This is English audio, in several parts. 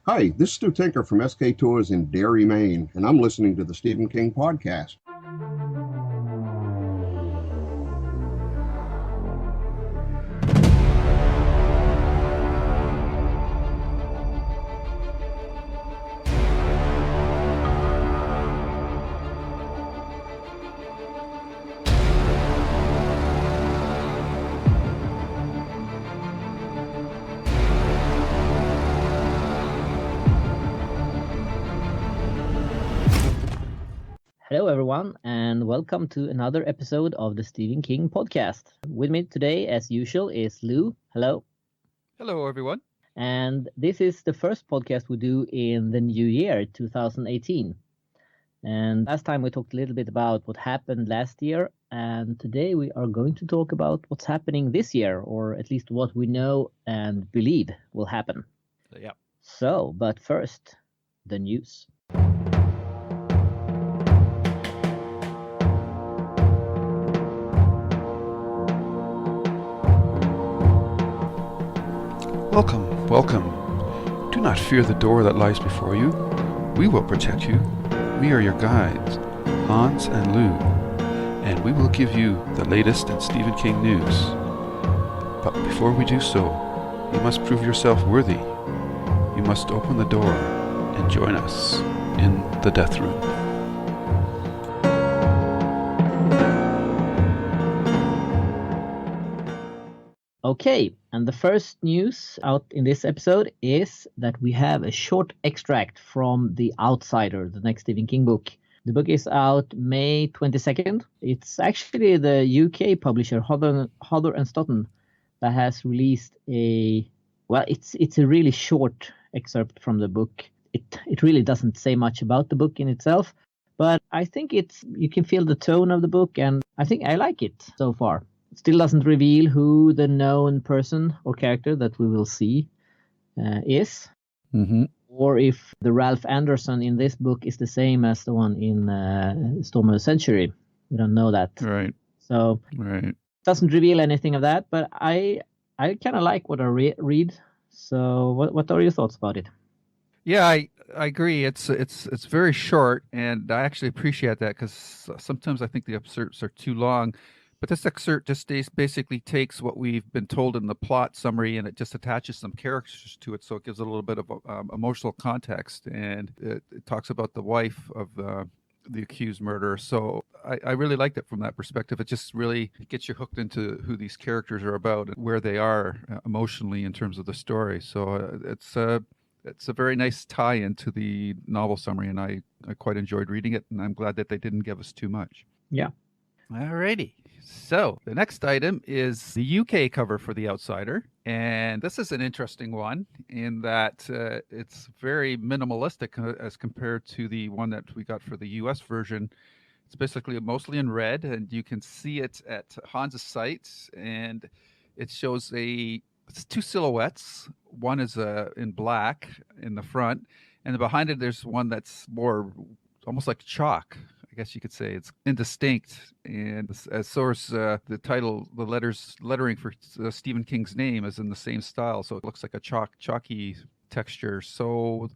Hi, this is Stu Tinker from SK Tours in Derry, Maine, and I'm listening to the Stephen King podcast. Hello, everyone, and welcome to another episode of the Stephen King podcast. With me today, as usual, is Lou. Hello. Hello, everyone. And this is the first podcast we do in the new year, 2018. And last time we talked a little bit about what happened last year. And today we are going to talk about what's happening this year, or at least what we know and believe will happen. Yeah. So, but first, the news. Welcome, welcome. Do not fear the door that lies before you. We will protect you. We are your guides, Hans and Lou, and we will give you the latest in Stephen King news. But before we do so, you must prove yourself worthy. You must open the door and join us in the death room. Okay, and the first news out in this episode is that we have a short extract from The Outsider, the next Stephen King book. The book is out May 22nd. It's actually the UK publisher Hodder and Stoughton that has released it's a really short excerpt from the book. It really doesn't say much about the book in itself, but I think you can feel the tone of the book, and I think I like it so far. Still doesn't reveal who the known person or character that we will see is, or if the Ralph Anderson in this book is the same as the one in Storm of the Century. We don't know that. Right. So Right. doesn't reveal anything of that, but I kind of like what I read. So what are your thoughts about it? Yeah, I agree. It's very short, and I actually appreciate that because sometimes I think the excerpts are too long. But this excerpt just basically takes what we've been told in the plot summary, and it just attaches some characters to it, so it gives a little bit of emotional context. And it talks about the wife of the accused murderer. So I really liked it from that perspective. It just really gets you hooked into who these characters are about and where they are emotionally in terms of the story. So it's a very nice tie-in to the novel summary, and I quite enjoyed reading it, and I'm glad that they didn't give us too much. Yeah. Alrighty. So the next item is the UK cover for The Outsider. And this is an interesting one in that it's very minimalistic as compared to the one that we got for the US version. It's basically mostly in red, and you can see it at Hans' site. And it shows it's two silhouettes. One is in black in the front, and behind it there's one that's more almost like chalk. I guess you could say it's indistinct, and as source the title, the lettering for Stephen King's name is in the same style, so it looks like a chalky texture. So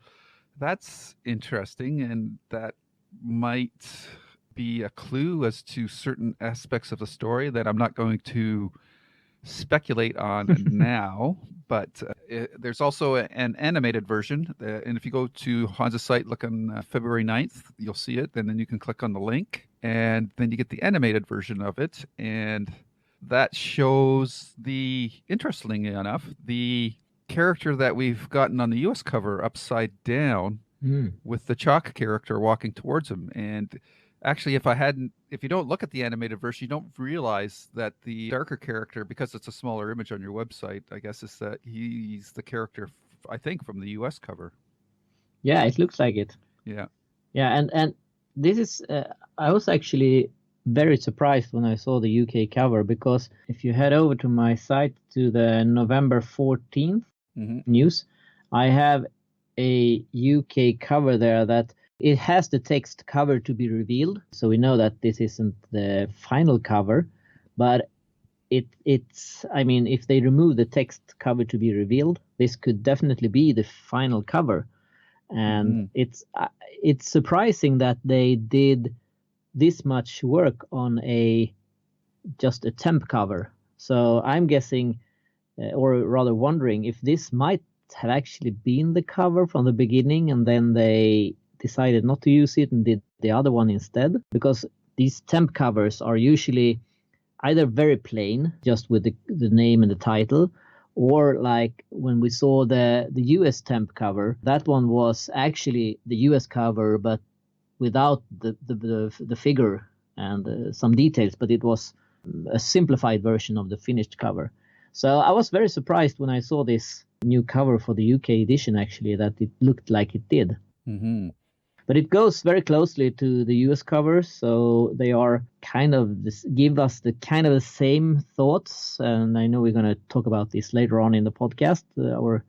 that's interesting, and that might be a clue as to certain aspects of the story that I'm not going to speculate on now. But there's also an animated version. And if you go to Hans' site, look on February 9th, you'll see it. And then you can click on the link. And then you get the animated version of it. And that shows interestingly enough, the character that we've gotten on the US cover upside down with the chalk character walking towards him. And actually, if you don't look at the animated version, you don't realize that the darker character, because it's a smaller image on your website, I guess, is that he's the character, I think, from the US cover. Yeah, it looks like it. Yeah. Yeah, and this is, I was actually very surprised when I saw the UK cover, because if you head over to my site to the November 14th news, I have a UK cover there that it has the text cover to be revealed. So we know that this isn't the final cover, but it's, I mean, if they remove the text cover to be revealed, this could definitely be the final cover. And it's surprising that they did this much work on just a temp cover. So I'm guessing, or rather wondering, if this might have actually been the cover from the beginning, and then they decided not to use it and did the other one instead. Because these temp covers are usually either very plain, just with the name and the title, or like when we saw the US temp cover, that one was actually the US cover, but without the figure and some details, but it was a simplified version of the finished cover. So I was very surprised when I saw this new cover for the UK edition, actually, that it looked like it did. But it goes very closely to the US covers, so they are kind of give us the kind of the same thoughts. And I know we're going to talk about this later on in the podcast, our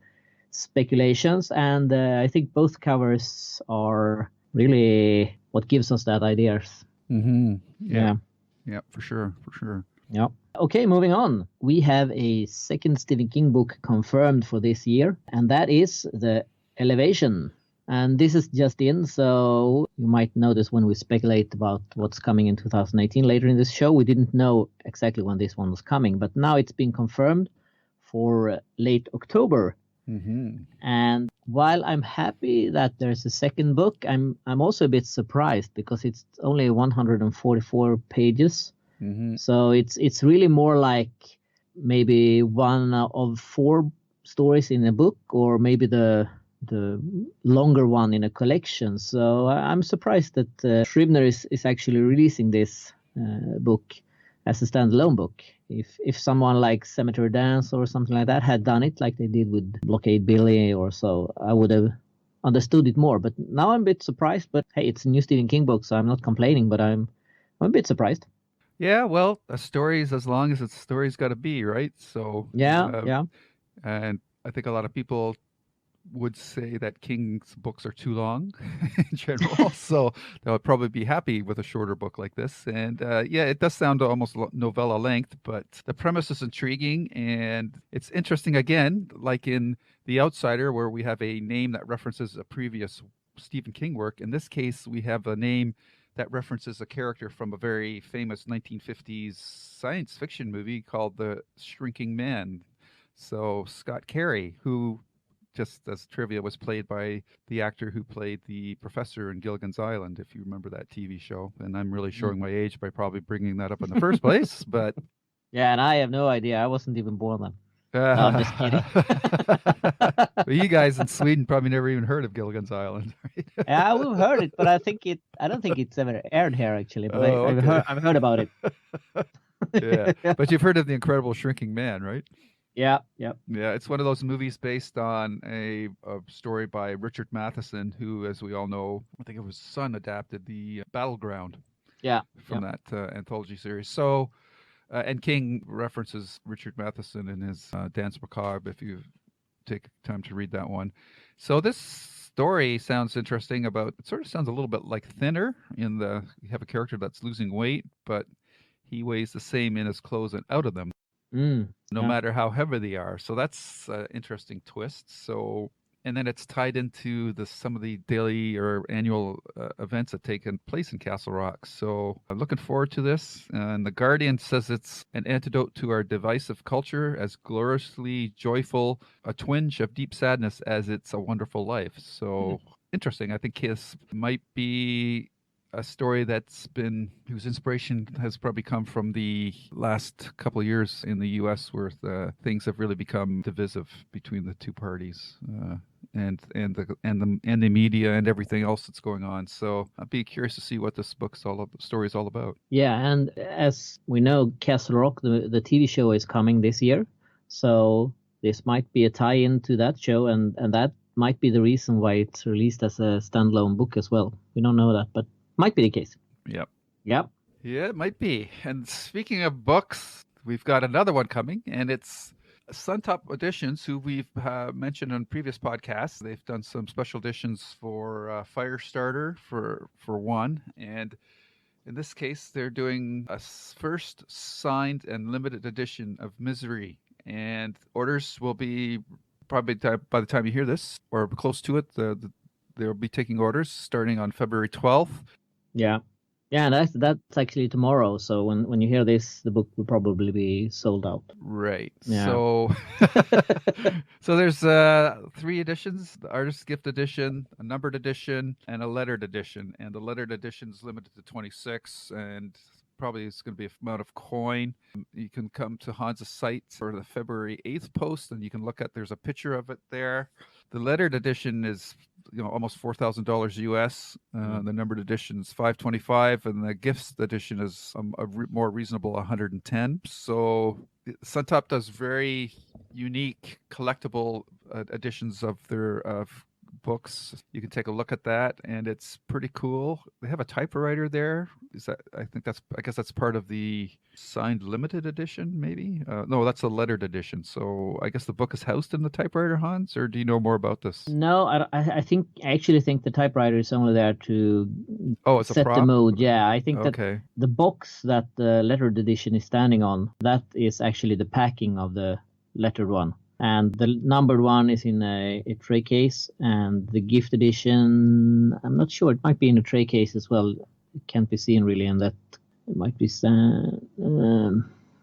speculations. And I think both covers are really what gives us that ideas. Yeah, for sure. Yeah. Okay, moving on. We have a second Stephen King book confirmed for this year, and that is The Elevation. And this is just in, so you might notice when we speculate about what's coming in 2018 later in this show, we didn't know exactly when this one was coming, but now it's been confirmed for late October. And while I'm happy that there's a second book, I'm also a bit surprised because it's only 144 pages. So it's really more like maybe one of 4 stories in a book, or maybe the longer one in a collection. So I'm surprised that Scribner is actually releasing this book as a standalone book. If someone like Cemetery Dance or something like that had done it like they did with Blockade Billy or so, I would have understood it more. But now I'm a bit surprised. But hey, it's a new Stephen King book, so I'm not complaining, but I'm a bit surprised. Yeah, well, a story is as long as its story's got to be, right? So yeah. And I think a lot of people would say that King's books are too long in general, so they would probably be happy with a shorter book like this. And yeah, it does sound almost novella length, but the premise is intriguing, and it's interesting again, like in The Outsider, where we have a name that references a previous Stephen King work. In this case, we have a name that references a character from a very famous 1950s science fiction movie called The Shrinking Man. So Scott Carey, who, just as trivia, was played by the actor who played the professor in Gilligan's Island, if you remember that TV show. And I'm really showing my age by probably bringing that up in the first place, but... Yeah, and I have no idea. I wasn't even born then. No, I'm just kidding. Well, you guys in Sweden probably never even heard of Gilligan's Island, right? Yeah, we've heard it, but I don't think it's ever aired here, actually. But I've heard about it. Yeah, but you've heard of The Incredible Shrinking Man, right? Yeah. It's one of those movies based on a story by Richard Matheson, who, as we all know, I think it was his son adapted the Battleground. From that anthology series. So, and King references Richard Matheson in his Dance Macabre, if you take time to read that one. So this story sounds interesting. It sort of sounds a little bit like Thinner, you have a character that's losing weight, but he weighs the same in his clothes and out of them. No matter how heavy they are. So that's an interesting twist. So, and then it's tied into some of the daily or annual events that take place in Castle Rock. So I'm looking forward to this. And The Guardian says it's an antidote to our divisive culture, as gloriously joyful, a twinge of deep sadness as It's a Wonderful Life. So interesting. I think Kiss might be a story whose inspiration has probably come from the last couple of years in the U.S., where things have really become divisive between the two parties, and the media and everything else that's going on. So I'd be curious to see what this story is all about. Yeah, and as we know, Castle Rock, the TV show, is coming this year, so this might be a tie-in to that show, and that might be the reason why it's released as a standalone book as well. We don't know that, but might be the case. Yep. Yeah, it might be. And speaking of books, we've got another one coming, and it's Suntop Editions, who we've mentioned on previous podcasts. They've done some special editions for Firestarter for one, and in this case, they're doing a first signed and limited edition of Misery, and orders will be probably by the time you hear this, or close to it. The they'll be taking orders starting on February 12th. Yeah. Yeah, and that's actually tomorrow. So when you hear this, the book will probably be sold out. Right. Yeah. So so there's 3 editions: the artist's gift edition, a numbered edition, and a lettered edition. And the lettered edition is limited to 26, and probably it's going to be a amount of coin. You can come to Hans' site for the February 8th post, and you can look at, there's a picture of it there. The lettered edition is almost $4,000 US. The numbered edition is $525, and the gifts edition is more reasonable, $110. So Suntop does very unique collectible editions of their books. You can take a look at that, and it's pretty cool. They have a typewriter there. I guess that's part of the signed limited edition, maybe. No, that's a lettered edition. So I guess the book is housed in the typewriter, Hans, or do you know more about this? No, I actually think the typewriter is only there to it's set a prop? the mood. Yeah, I think that Okay. the box that the lettered edition is standing on, that is actually the packing of the lettered one. And the numbered one is in a tray case, and the gift edition, I'm not sure, it might be in a tray case as well. It can't be seen really, and that it might be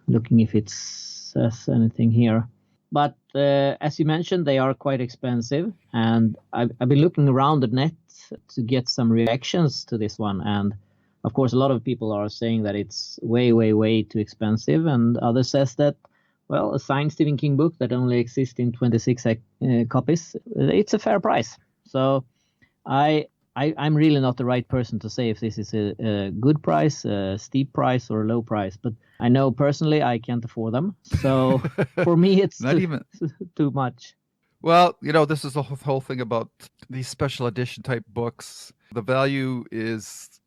looking if it says anything here. But as you mentioned, they are quite expensive, and I've been looking around the net to get some reactions to this one, and of course a lot of people are saying that it's way, way, way too expensive, and others says that, well, a signed Stephen King book that only exists in 26 copies, it's a fair price. So I'm really not the right person to say if this is a good price, a steep price, or a low price. But I know personally I can't afford them. So for me, it's Not even too much. Well, this is the whole thing about these special edition type books. The value is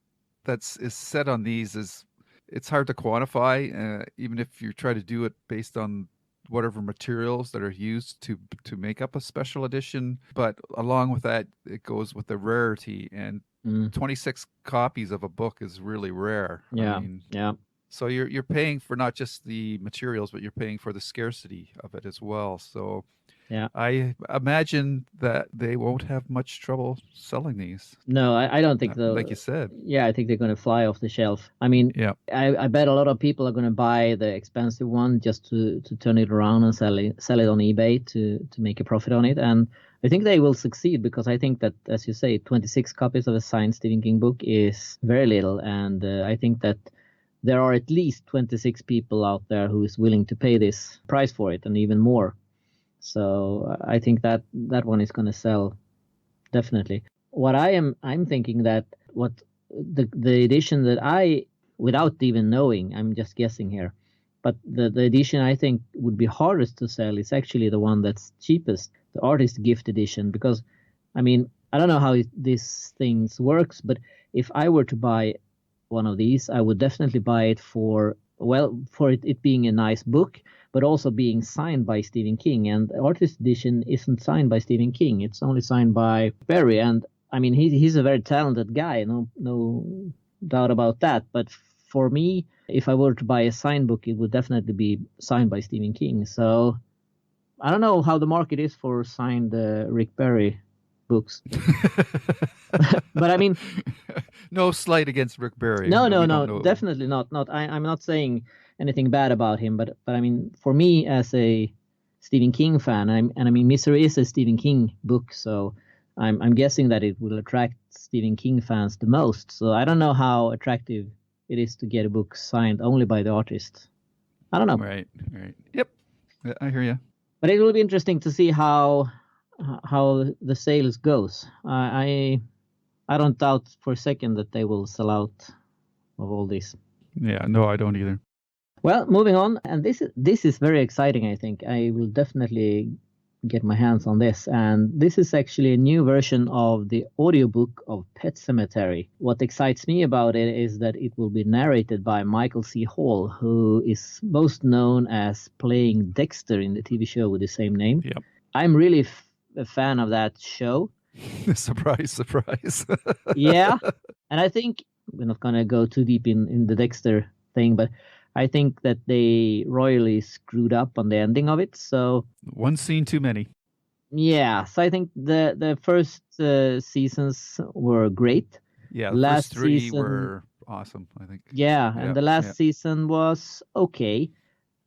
set on these is, it's hard to quantify, even if you try to do it based on whatever materials that are used to make up a special edition. But along with that, it goes with the rarity, and 26 copies of a book is really rare. Yeah, I mean, yeah. So you're paying for not just the materials, but you're paying for the scarcity of it as well. So yeah, I imagine that they won't have much trouble selling these. No, I don't think so. Like you said. Yeah, I think they're going to fly off the shelf. I mean, yeah. I bet a lot of people are going to buy the expensive one just to turn it around and sell it on eBay to make a profit on it. And I think they will succeed, because I think that, as you say, 26 copies of a signed Stephen King book is very little. And I think that there are at least 26 people out there who is willing to pay this price for it, and even more. So I think that one is going to sell, definitely. What I'm thinking that what the edition that I, without even knowing, I'm just guessing here, but the edition I think would be hardest to sell is actually the one that's cheapest, the artist gift edition. Because, I mean, I don't know how these things works, but if I were to buy one of these, I would definitely buy it for it being a nice book, but also being signed by Stephen King. And the artist edition isn't signed by Stephen King; it's only signed by Barry. And I mean, he's a very talented guy, no doubt about that. But for me, if I were to buy a signed book, it would definitely be signed by Stephen King. So I don't know how the market is for signed Rick Barry books. But I mean, no slight against Rick Barry. No, definitely not. I'm not saying anything bad about him, but I mean, for me as a Stephen King fan, and I mean, Misery is a Stephen King book, so I'm guessing that it will attract Stephen King fans the most. So I don't know how attractive it is to get a book signed only by the artist. I don't know. Right. Yep, I hear you. But it will be interesting to see how the sales goes. I don't doubt for a second that they will sell out of all this. Yeah, no, I don't either. Well, moving on, and this is very exciting. I think I will definitely get my hands on this. And this is actually a new version of the audiobook of Pet Sematary. What excites me about it is that it will be narrated by Michael C. Hall, who is most known as playing Dexter in the TV show with the same name. Yep. I'm really a fan of that show. Surprise. Yeah. And I think we're not going to go too deep in the Dexter thing, but I think that they royally screwed up on the ending of it. So one scene too many. Yeah, so I think the first seasons were great. Yeah, the first Last three season, were awesome, I think. yeah, Yeah, and the yeah. last season was okay,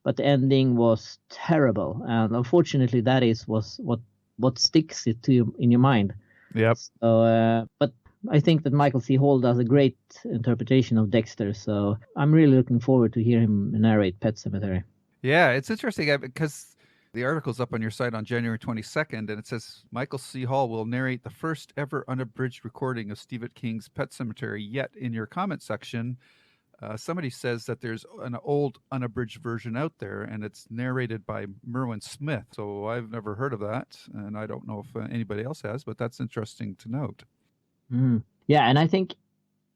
but the ending was terrible. And unfortunately, that is was what sticks it to you in your mind. Yep. So, but I think that Michael C. Hall does a great interpretation of Dexter. So I'm really looking forward to hear him narrate Pet Cemetery. Yeah, it's interesting because the article's up on your site on January 22nd, and it says Michael C. Hall will narrate the first ever unabridged recording of Stephen King's Pet Cemetery. Yet in your comment section, somebody says that there's an old unabridged version out there, and it's narrated by Merwin Smith. So I've never heard of that, and I don't know if anybody else has, but that's interesting to note. Yeah, and I think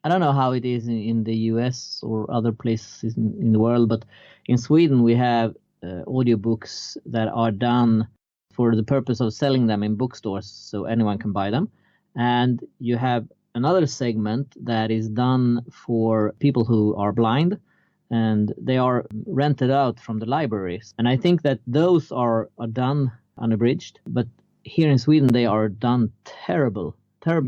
I don't know how it is in the US or other places in the world, but in Sweden we have audiobooks that are done for the purpose of selling them in bookstores so anyone can buy them. And you have another segment that is done for people who are blind and they are rented out from the libraries. And I think that those are done unabridged, but here in Sweden they are done terrible.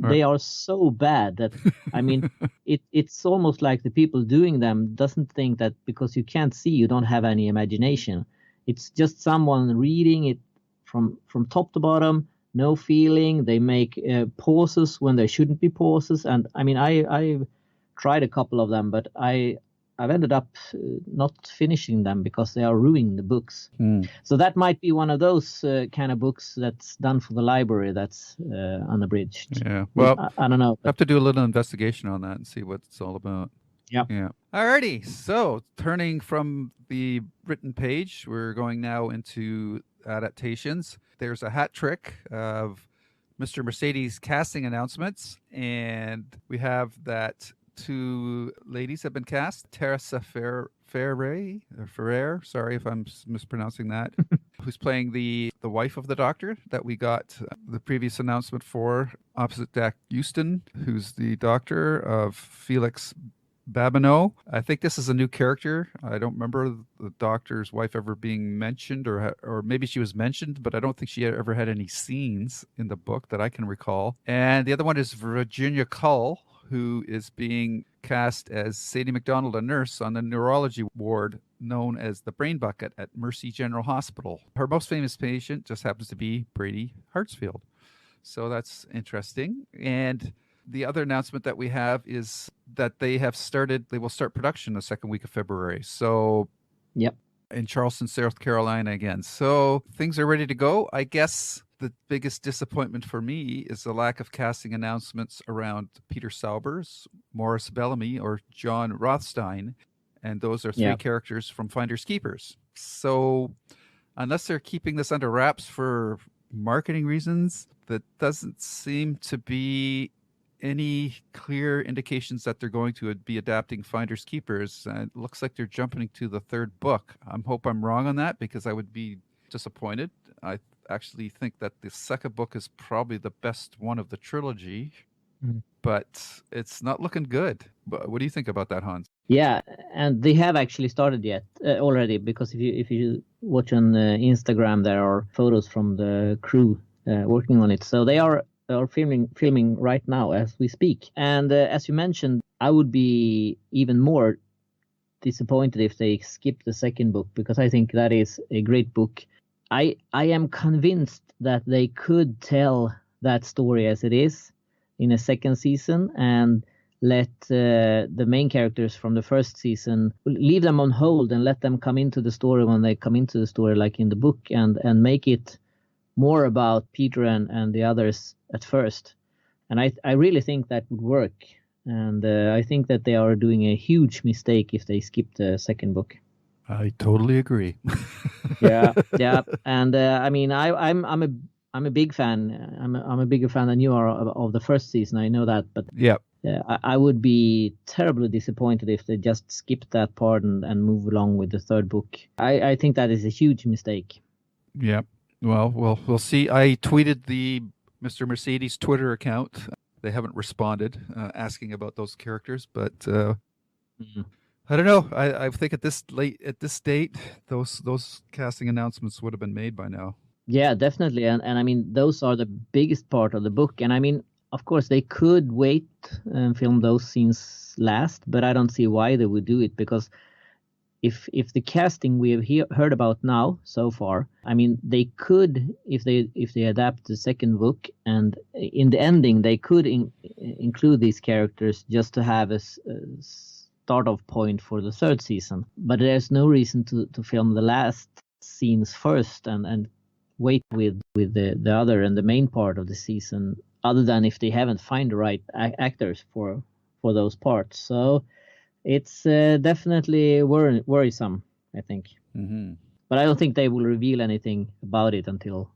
They are so bad that I mean it's almost like the people doing them doesn't think that because you can't see you don't have any imagination. It's just someone reading it from top to bottom, no feeling. They make pauses when there shouldn't be pauses, and I mean I've tried a couple of them, but I've ended up not finishing them because they are ruining the books. So that might be one of those kind of books that's done for the library that's unabridged. Yeah. Well, I don't know. Have to do a little investigation on that and see what it's all about. Yeah. Yeah. Alrighty. So turning from the written page, we're going now into adaptations. There's a hat trick of Mr. Mercedes casting announcements, and we have that two ladies have been cast. Teresa Ferrer, sorry if I'm mispronouncing that, who's playing the wife of the doctor that we got the previous announcement for, opposite Dak Houston, who's the doctor of Felix Babineau. I think this is a new character. I don't remember the doctor's wife ever being mentioned, or maybe she was mentioned, but I don't think she ever had any scenes in the book that I can recall. And the other one is Virginia Cull, who is being cast as Sadie McDonald, a nurse on the neurology ward known as the Brain Bucket at Mercy General Hospital. Her most famous patient just happens to be Brady Hartsfield. So that's interesting. And the other announcement that we have is that they will start production the second week of February. So, yep, in Charleston, South Carolina again. So things are ready to go. I guess the biggest disappointment for me is the lack of casting announcements around Peter Saubers, Morris Bellamy, or John Rothstein. And those are three characters from Finders Keepers. So unless they're keeping this under wraps for marketing reasons, that doesn't seem to be any clear indications that they're going to be adapting Finders Keepers. It looks like they're jumping to the third book. I hope I'm wrong on that because I would be disappointed. I actually think that the second book is probably the best one of the trilogy, but it's not looking good. But what do you think about that, Hans? Yeah, and they have actually started already, because if you watch on Instagram, there are photos from the crew working on it. So they are filming right now as we speak. And as you mentioned, I would be even more disappointed if they skip the second book, because I think that is a great book. I am convinced that they could tell that story as it is in a second season and let the main characters from the first season, leave them on hold and let them come into the story when they come into the story, like in the book, and make it more about Peter and the others at first. And I really think that would work. And I think that they are doing a huge mistake if they skip the second book. I totally agree. yeah. And I mean, I'm a big fan. I'm a bigger fan than you are of the first season. I know that, but yeah. I would be terribly disappointed if they just skipped that part and move along with the third book. I think that is a huge mistake. Yeah. Well, we'll see. I tweeted the Mr. Mercedes Twitter account. They haven't responded asking about those characters, but I don't know. I think at this date, those casting announcements would have been made by now. Yeah, definitely. And I mean, those are the biggest part of the book. And I mean, of course, they could wait and film those scenes last, but I don't see why they would do it, because if the casting we have heard about now so far, I mean, they could, if they adapt the second book, and in the ending they could include these characters just to have a start off point for the third season. But there's no reason to film the last scenes first and wait with the other and the main part of the season, other than if they haven't find the right actors for those parts. So it's definitely worrisome, I think. Mm-hmm. But I don't think they will reveal anything about it until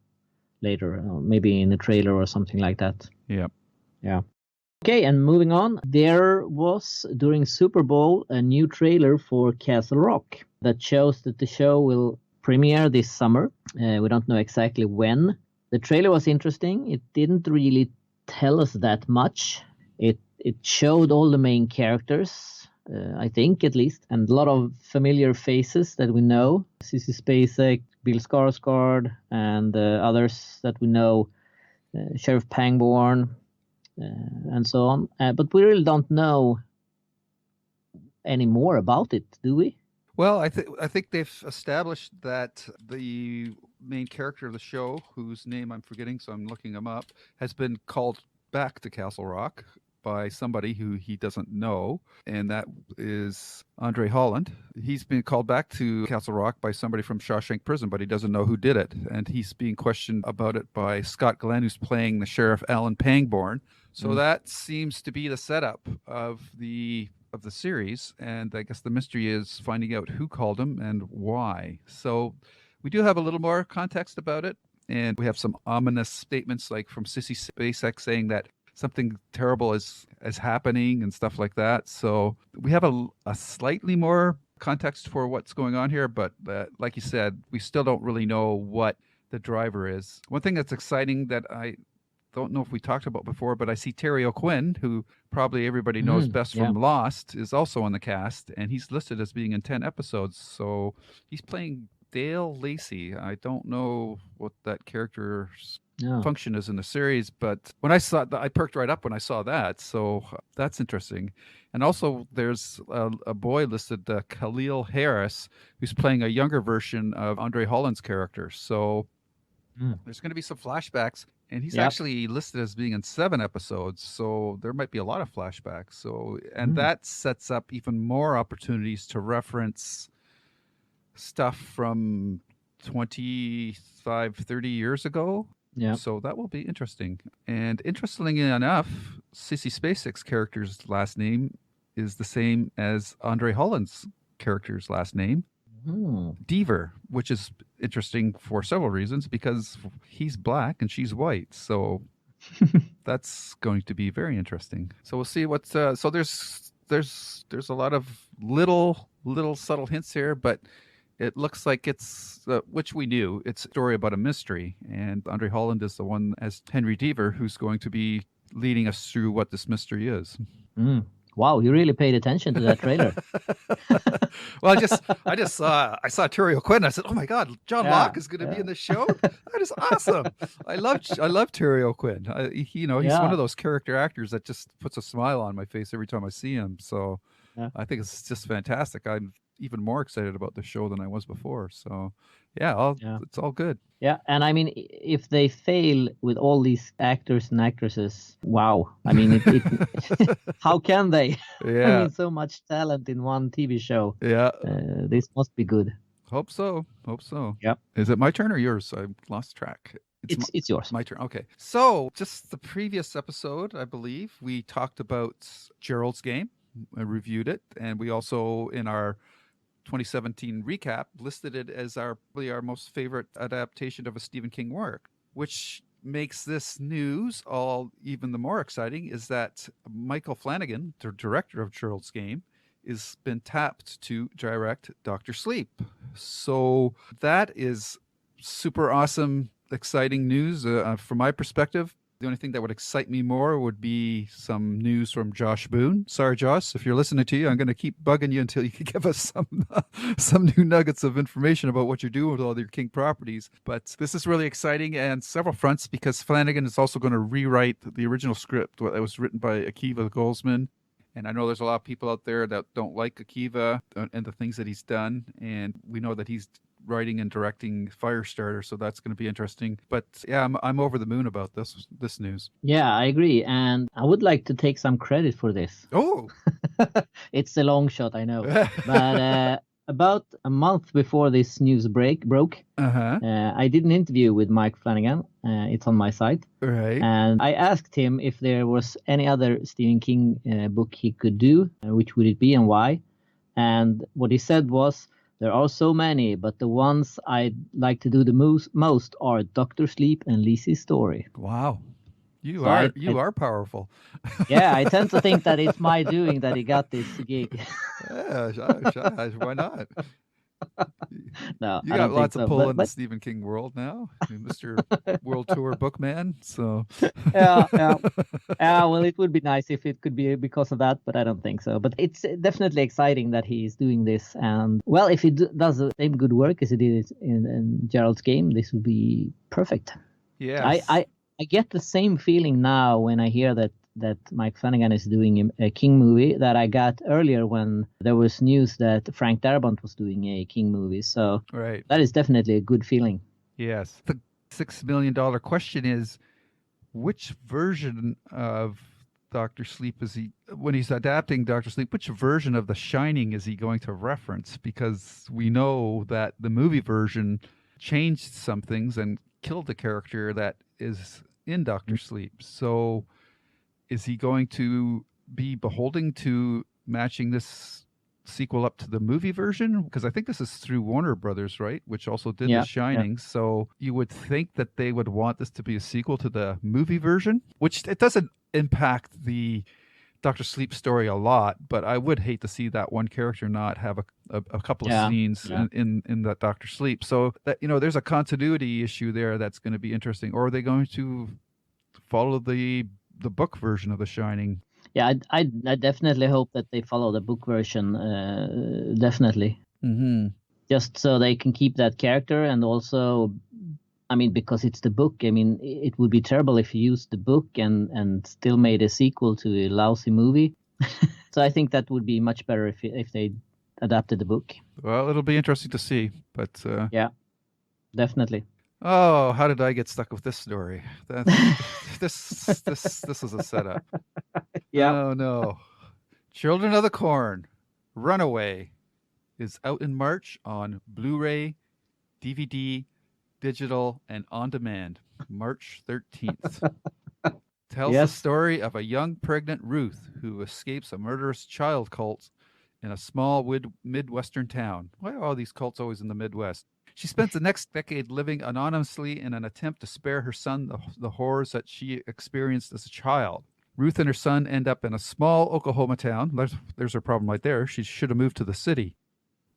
later, maybe in a trailer or something like that. Yep. Yeah. Okay, and moving on, there was during Super Bowl a new trailer for Castle Rock that shows that the show will premiere this summer. We don't know exactly when. The trailer was interesting. It didn't really tell us that much. It showed all the main characters, I think at least, and a lot of familiar faces that we know. Sissy Spacek, Bill Skarsgård, and others that we know, Sheriff Pangborn, and so on. But we really don't know any more about it, do we? Well, I think they've established that the main character of the show, whose name I'm forgetting, so I'm looking him up, has been called back to Castle Rock by somebody who he doesn't know, and that is Andre Holland. He's been called back to Castle Rock by somebody from Shawshank Prison, but he doesn't know who did it, and he's being questioned about it by Scott Glenn, who's playing the Sheriff Alan Pangborn. So that seems to be the setup of the series, and I guess the mystery is finding out who called him and why. So we do have a little more context about it, and we have some ominous statements like from Sissy Spacek saying that something terrible is happening and stuff like that. So we have a slightly more context for what's going on here, but like you said, we still don't really know what the driver is. One thing that's exciting that I don't know if we talked about before, but I see Terry O'Quinn, who probably everybody knows best from Lost, is also on the cast, and he's listed as being in 10 episodes. So he's playing Dale Lacey. I don't know what that character's function is in the series, but when I saw that, I perked right up when I saw that. So that's interesting. And also there's a boy listed, Khalil Harris, who's playing a younger version of Andre Holland's character. So there's going to be some flashbacks, and he's actually listed as being in 7 episodes. So there might be a lot of flashbacks. So, and that sets up even more opportunities to reference stuff from 25, 30 years ago. Yeah. So that will be interesting. And interestingly enough, Sissy Spacek's character's last name is the same as Andre Holland's character's last name, Deaver, which is interesting for several reasons, because he's black and she's white. So that's going to be very interesting. So we'll see what's so there's a lot of little subtle hints here, but it looks like it's, which we knew, it's a story about a mystery. And Andre Holland is the one as Henry Deaver who's going to be leading us through what this mystery is. Wow, you really paid attention to that trailer. Well, I saw Terry O'Quinn. I said, "Oh my God, John Locke is going to be in the show. That is awesome." I love Terry O'Quinn. He's one of those character actors that just puts a smile on my face every time I see him. So I think it's just fantastic. I'm even more excited about the show than I was before. So it's all good. Yeah, and I mean, if they fail with all these actors and actresses, wow. I mean, how can they? Yeah. I mean, so much talent in one TV show. Yeah. This must be good. Hope so. Yep. Is it my turn or yours? I lost track. It's yours. My turn. Okay. So just the previous episode, I believe, we talked about Gerald's Game. I reviewed it. And we also, in our 2017 recap, listed it as probably our most favorite adaptation of a Stephen King work, which makes this news all even the more exciting, is that Michael Flanagan, the director of Gerald's Game, has been tapped to direct Dr. Sleep. So that is super awesome, exciting news from my perspective. The only thing that would excite me more would be some news from Josh Boone. Sorry, Josh, if you're listening to you, I'm going to keep bugging you until you can give us some new nuggets of information about what you're doing with all your King properties. But this is really exciting and several fronts, because Flanagan is also going to rewrite the original script that was written by Akiva Goldsman. And I know there's a lot of people out there that don't like Akiva and the things that he's done. And we know that he's writing and directing Firestarter, so that's going to be interesting. But yeah, I'm over the moon about this news. Yeah, I agree, and I would like to take some credit for this. Oh, it's a long shot, I know, but about a month before this news broke, I did an interview with Mike Flanagan. It's on my site, right? And I asked him if there was any other Stephen King book he could do, which would it be and why? And what he said was, there are so many, but the ones I'd like to do the most are Dr. Sleep and Lizzie's Story. Wow. You are powerful. Yeah, I tend to think that it's my doing that he got this gig. Yeah, why not? No, you got lots of pull in the Stephen King world now, Mr. World Tour bookman. So yeah. Well, it would be nice if it could be because of that, but I don't think so. But it's definitely exciting that he's doing this, and well, if he does the same good work as he did in Gerald's Game, this would be perfect. Yeah, I get the same feeling now when I hear that Mike Flanagan is doing a King movie that I got earlier when there was news that Frank Darabont was doing a King movie. So right. That is definitely a good feeling. Yes. The $6 million question is, which version of Dr. Sleep is he, when he's adapting Dr. Sleep, which version of The Shining is he going to reference? Because we know that the movie version changed some things and killed the character that is in Dr. Sleep. So is he going to be beholden to matching this sequel up to the movie version? Because I think this is through Warner Brothers, right? Which also did The Shining. Yeah. So you would think that they would want this to be a sequel to the movie version, which it doesn't impact the Dr. Sleep story a lot, but I would hate to see that one character not have a couple of scenes in that Dr. Sleep. So that, there's a continuity issue there that's going to be interesting. Or are they going to follow the book version of The Shining? Yeah, I definitely hope that they follow the book version. Definitely, just so they can keep that character, and also, because it's the book. It would be terrible if you used the book and still made a sequel to a lousy movie. So I think that would be much better if they adapted the book. Well, it'll be interesting to see, but yeah, definitely. Oh, how did I get stuck with this story? This is a setup. Yeah. Oh no. Children of the Corn, Runaway is out in March on Blu-ray, DVD, digital, and on demand. March 13th. Tells the story of a young pregnant Ruth who escapes a murderous child cult in a small Midwestern town. Why are all these cults always in the Midwest? She spends the next decade living anonymously in an attempt to spare her son the horrors that she experienced as a child. Ruth and her son end up in a small Oklahoma town. There's her problem right there. She should have moved to the city.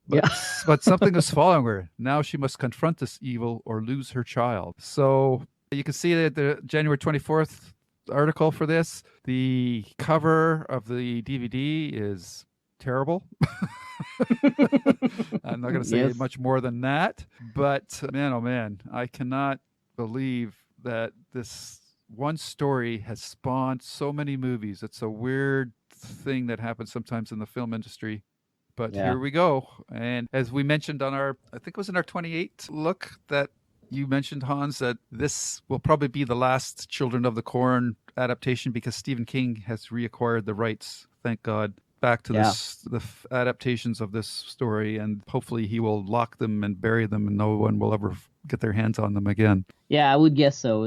But something is following her. Now she must confront this evil or lose her child. So you can see that the January 24th article for this. The cover of the DVD is terrible. I'm not going to say much more than that, but man, oh man, I cannot believe that this one story has spawned so many movies. It's a weird thing that happens sometimes in the film industry, but here we go. And as we mentioned on I think it was in our 28 look that you mentioned, Hans, that this will probably be the last Children of the Corn adaptation because Stephen King has reacquired the rights, thank God, back to the adaptations of this story, and hopefully he will lock them and bury them and no one will ever get their hands on them again. Yeah, I would guess so.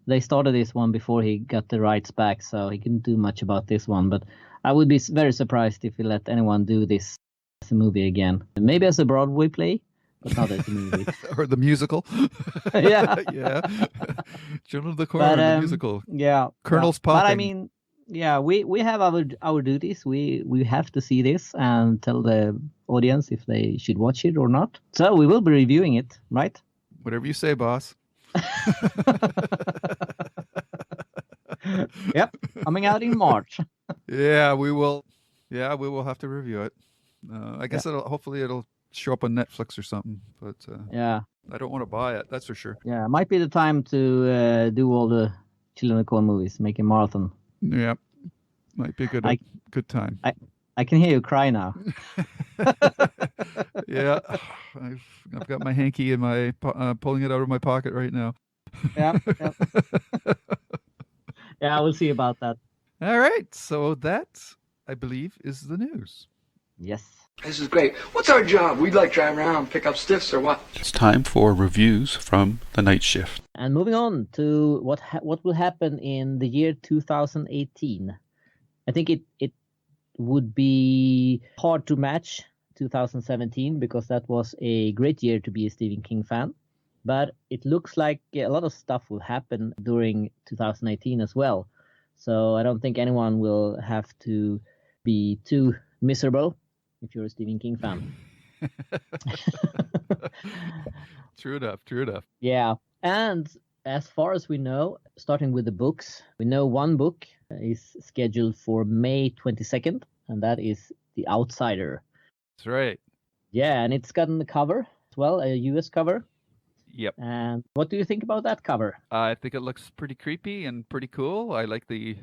They started this one before he got the rights back, so he couldn't do much about this one, but I would be very surprised if he let anyone do this as a movie again. Maybe as a Broadway play, but not as a movie. Or the musical. Yeah. Children of the Corn, the musical. Yeah. Colonel's popping. But we have our duties. We have to see this and tell the audience if they should watch it or not. So we will be reviewing it, right? Whatever you say, boss. Yep, coming out in March. Yeah, we will. Yeah, we will have to review it. I guess hopefully it'll show up on Netflix or something. But Yeah, I don't want to buy it. That's for sure. yeah. Might be the time to do all the Children of the Corn movies, make a marathon. Yeah, might be a good time. I can hear you cry now. Yeah, I've got my hanky in my pulling it out of my pocket right now. Yeah, yeah. Yeah, we'll see about that. All right, so that I believe is the news. Yes. This is great. What's our job? We'd like drive around, pick up stiffs or what? It's time for reviews from the night shift. And moving on to what will happen in the year 2018. I think it would be hard to match 2017 because that was a great year to be a Stephen King fan. But it looks like a lot of stuff will happen during 2018 as well. So I don't think anyone will have to be too miserable if you're a Stephen King fan. True enough. Yeah. And as far as we know, starting with the books, we know one book is scheduled for May 22nd, and that is The Outsider. That's right. Yeah, and it's gotten the cover as well, a US cover. Yep. And what do you think about that cover? I think it looks pretty creepy and pretty cool. I like the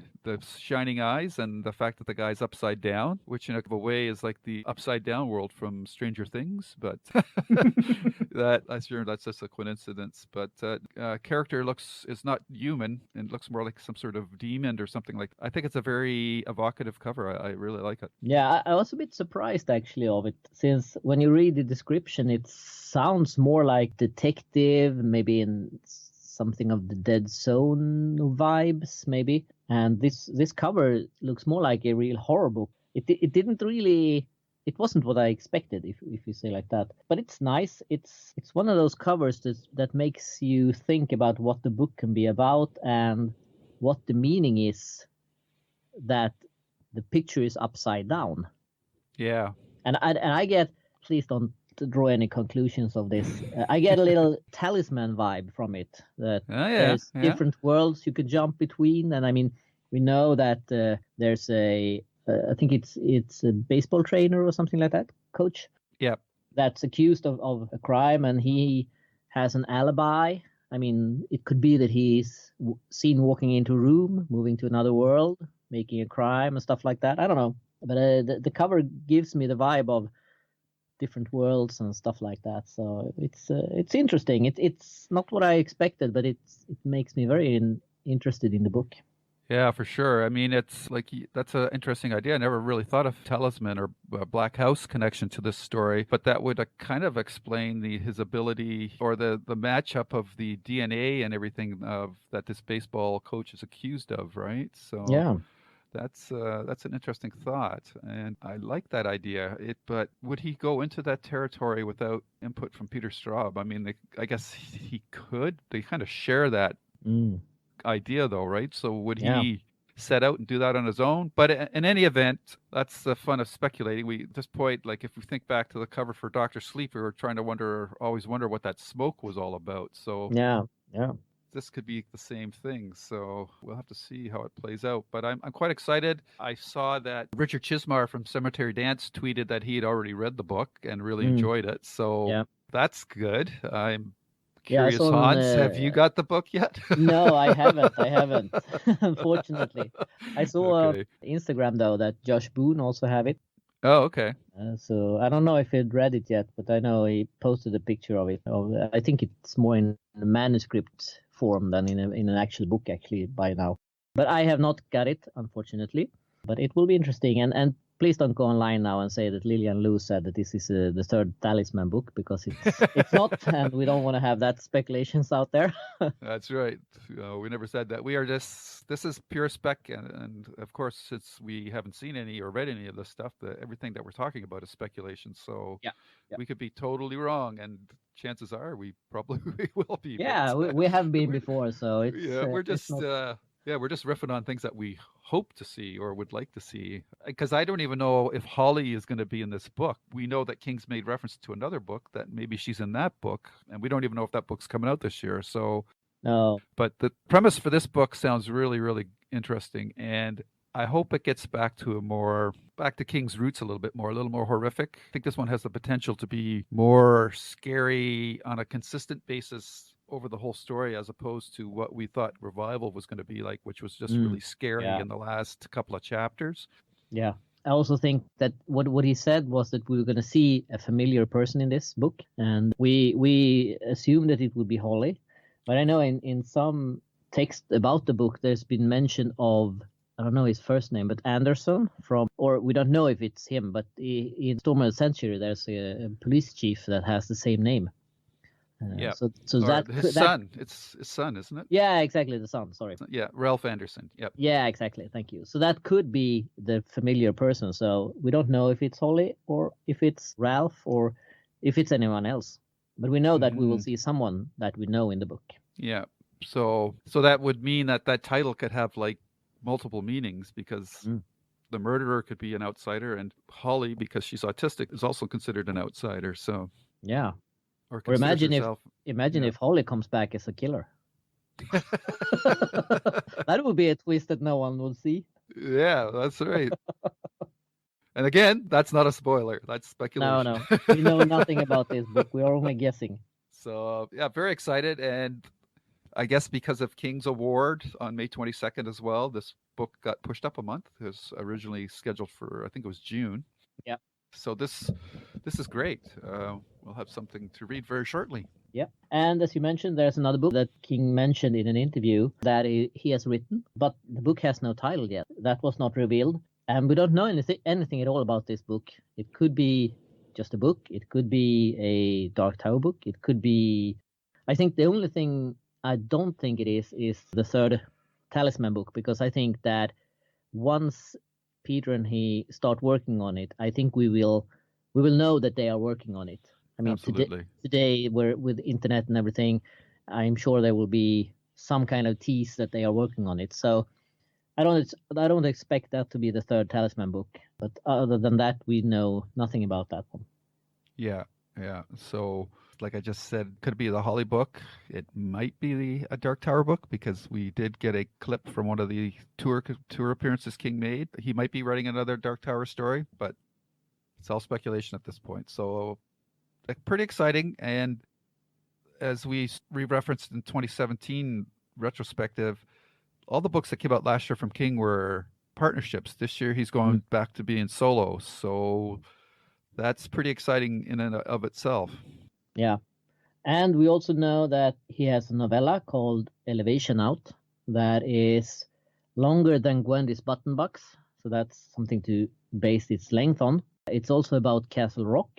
shining eyes and the fact that the guy's upside down, which in a way is like the upside down world from Stranger Things. But I'm sure that's just a coincidence. But character is not human and looks more like some sort of demon or something like that. I think it's a very evocative cover. I really like it. Yeah, I was a bit surprised actually of it, since when you read the description, it sounds more like detective, maybe in something of the Dead Zone vibes, maybe. And this cover looks more like a real horror book. It didn't really. It wasn't what I expected, if you say like that. But it's nice. It's one of those covers that makes you think about what the book can be about and what the meaning is that the picture is upside down. Yeah. And I get, please don't draw any conclusions of this. I get a little talisman vibe from it. That there's different worlds you could jump between, and I mean, we know that there's I think it's a baseball trainer or something like that, coach. Yep. That's accused of a crime, and he has an alibi. I mean, it could be that he's seen walking into a room, moving to another world, making a crime and stuff like that. I don't know, but the cover gives me the vibe of different worlds and stuff like that. So it's interesting. It's not what I expected, but it makes me very interested in the book. Yeah, for sure. I mean, it's like that's an interesting idea. I never really thought of talisman or Black House connection to this story, but that would kind of explain his ability or the matchup of the DNA and everything that this baseball coach is accused of, right? So yeah. That's an interesting thought, and I like that idea. But would he go into that territory without input from Peter Straub? I mean, I guess he could. They kind of share that idea, though, right? So would he set out and do that on his own? But in any event, that's the fun of speculating. We at this point, like if we think back to the cover for Dr. Sleep, we were trying to always wonder what that smoke was all about. So yeah. This could be the same thing, so we'll have to see how it plays out. But I'm quite excited. I saw that Richard Chismar from Cemetery Dance tweeted that he had already read the book and really enjoyed it. So that's good. I'm curious, Hans, have you got the book yet? No, I haven't. Unfortunately, I saw on Instagram though that Josh Boone also have it. Oh, okay. So I don't know if he'd read it yet, but I know he posted a picture of it. I think it's more in a manuscript form than in an actual book actually by now. But I have not got it, unfortunately. But it will be interesting. And please don't go online now and say that Lilja and Lou said that this is the third Talisman book, because it's not, and we don't want to have that speculations out there. That's right. We never said that. We are this is pure spec, and of course, since we haven't seen any or read any of this stuff, everything that we're talking about is speculation. So we could be totally wrong, and chances are we probably will be. Yeah, we have been before, so it's we're just we're just riffing on things that we hope to see or would like to see. Because I don't even know if Holly is going to be in this book. We know that King's made reference to another book that maybe she's in that book, and we don't even know if that book's coming out this year. So no. But the premise for this book sounds really, really interesting. And I hope it gets back to King's roots a little more horrific. I think this one has the potential to be more scary on a consistent basis over the whole story, as opposed to what we thought Revival was going to be like, which was just really scary yeah. in the last couple of chapters. Yeah. I also think that what he said was that we were going to see a familiar person in this book, and we assumed that it would be Holly. But I know in some text about the book, there's been mention of, I don't know his first name, but Anderson or we don't know if it's him, but in Storm of the Century, there's a police chief that has the same name. Yeah. So Or that his son. It's his son, isn't it? Yeah, exactly, the son. Sorry. Yeah, Ralph Anderson. Yep. Yeah, exactly. Thank you. So that could be the familiar person. So we don't know if it's Holly or if it's Ralph or if it's anyone else. But we know that we will see someone that we know in the book. Yeah. So that would mean that title could have like multiple meanings, because the murderer could be an outsider, and Holly, because she's autistic, is also considered an outsider. So yeah. Or considers imagine herself- if Holly comes back as a killer. That would be a twist that no one will see. Yeah, that's right. And again, that's not a spoiler. That's speculation. No. We know nothing about this book. We are only guessing. So yeah, very excited. And I guess because of King's Award on May 22nd as well, this book got pushed up a month. It was originally scheduled for, I think it was June. Yeah. So this is great. We'll have something to read very shortly. Yeah. And as you mentioned, there's another book that King mentioned in an interview that he has written, but the book has no title yet. That was not revealed. And we don't know anything at all about this book. It could be just a book. It could be a Dark Tower book. It could be... I think the only thing I don't think it is the third Talisman book, because I think that once Peter and he start working on it, I think we will know that they are working on it. I mean, today with internet and everything, I'm sure there will be some kind of tease that they are working on it. So I don't expect that to be the third Talisman book. But other than that, we know nothing about that one. Yeah. So, like I just said, could it be the Holly book? It might be a Dark Tower book, because we did get a clip from one of the tour appearances King made. He might be writing another Dark Tower story, but it's all speculation at this point. So, pretty exciting. And as we referenced in 2017 retrospective, all the books that came out last year from King were partnerships. This year he's going back to being solo. So that's pretty exciting in and of itself. Yeah. And we also know that he has a novella called Elevation Out that is longer than Gwendy's Button Box. So that's something to base its length on. It's also about Castle Rock.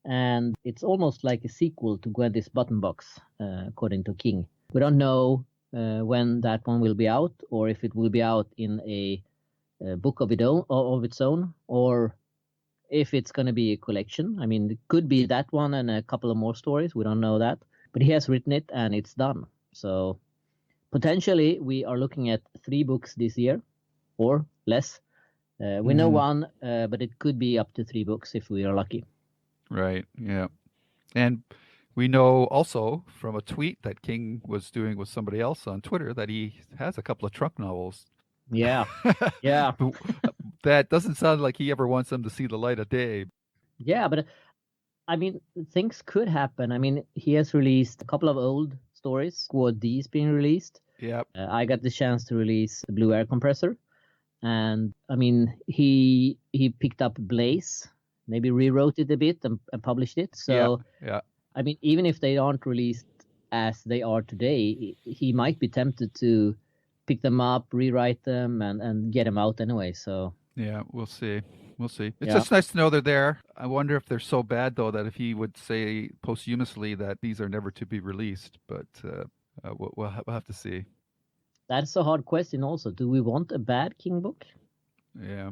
And it's almost like a sequel to Gwendy's Button Box, according to King. We don't know when that one will be out, or if it will be out in a book of its own, or if it's going to be a collection. I mean, it could be that one and a couple of more stories. We don't know that. But he has written it and it's done. So potentially we are looking at 3 books this year or less. We know one, but it could be up to 3 books if we are lucky. Right. Yeah. And we know also from a tweet that King was doing with somebody else on Twitter that he has a couple of trunk novels. Yeah. Yeah. That doesn't sound like he ever wants them to see the light of day. Yeah, but I mean, things could happen. I mean, he has released a couple of old stories. Squad D is being released. Yeah. I got the chance to release the Blue Air Compressor. And I mean, he picked up Blaze, maybe rewrote it a bit and published it. So, yeah. I mean, even if they aren't released as they are today, he might be tempted to pick them up, rewrite them, and get them out anyway. So yeah, we'll see. It's just nice to know they're there. I wonder if they're so bad, though, that if he would say posthumously that these are never to be released. But we'll have to see. That's a hard question also. Do we want a bad King book? Yeah.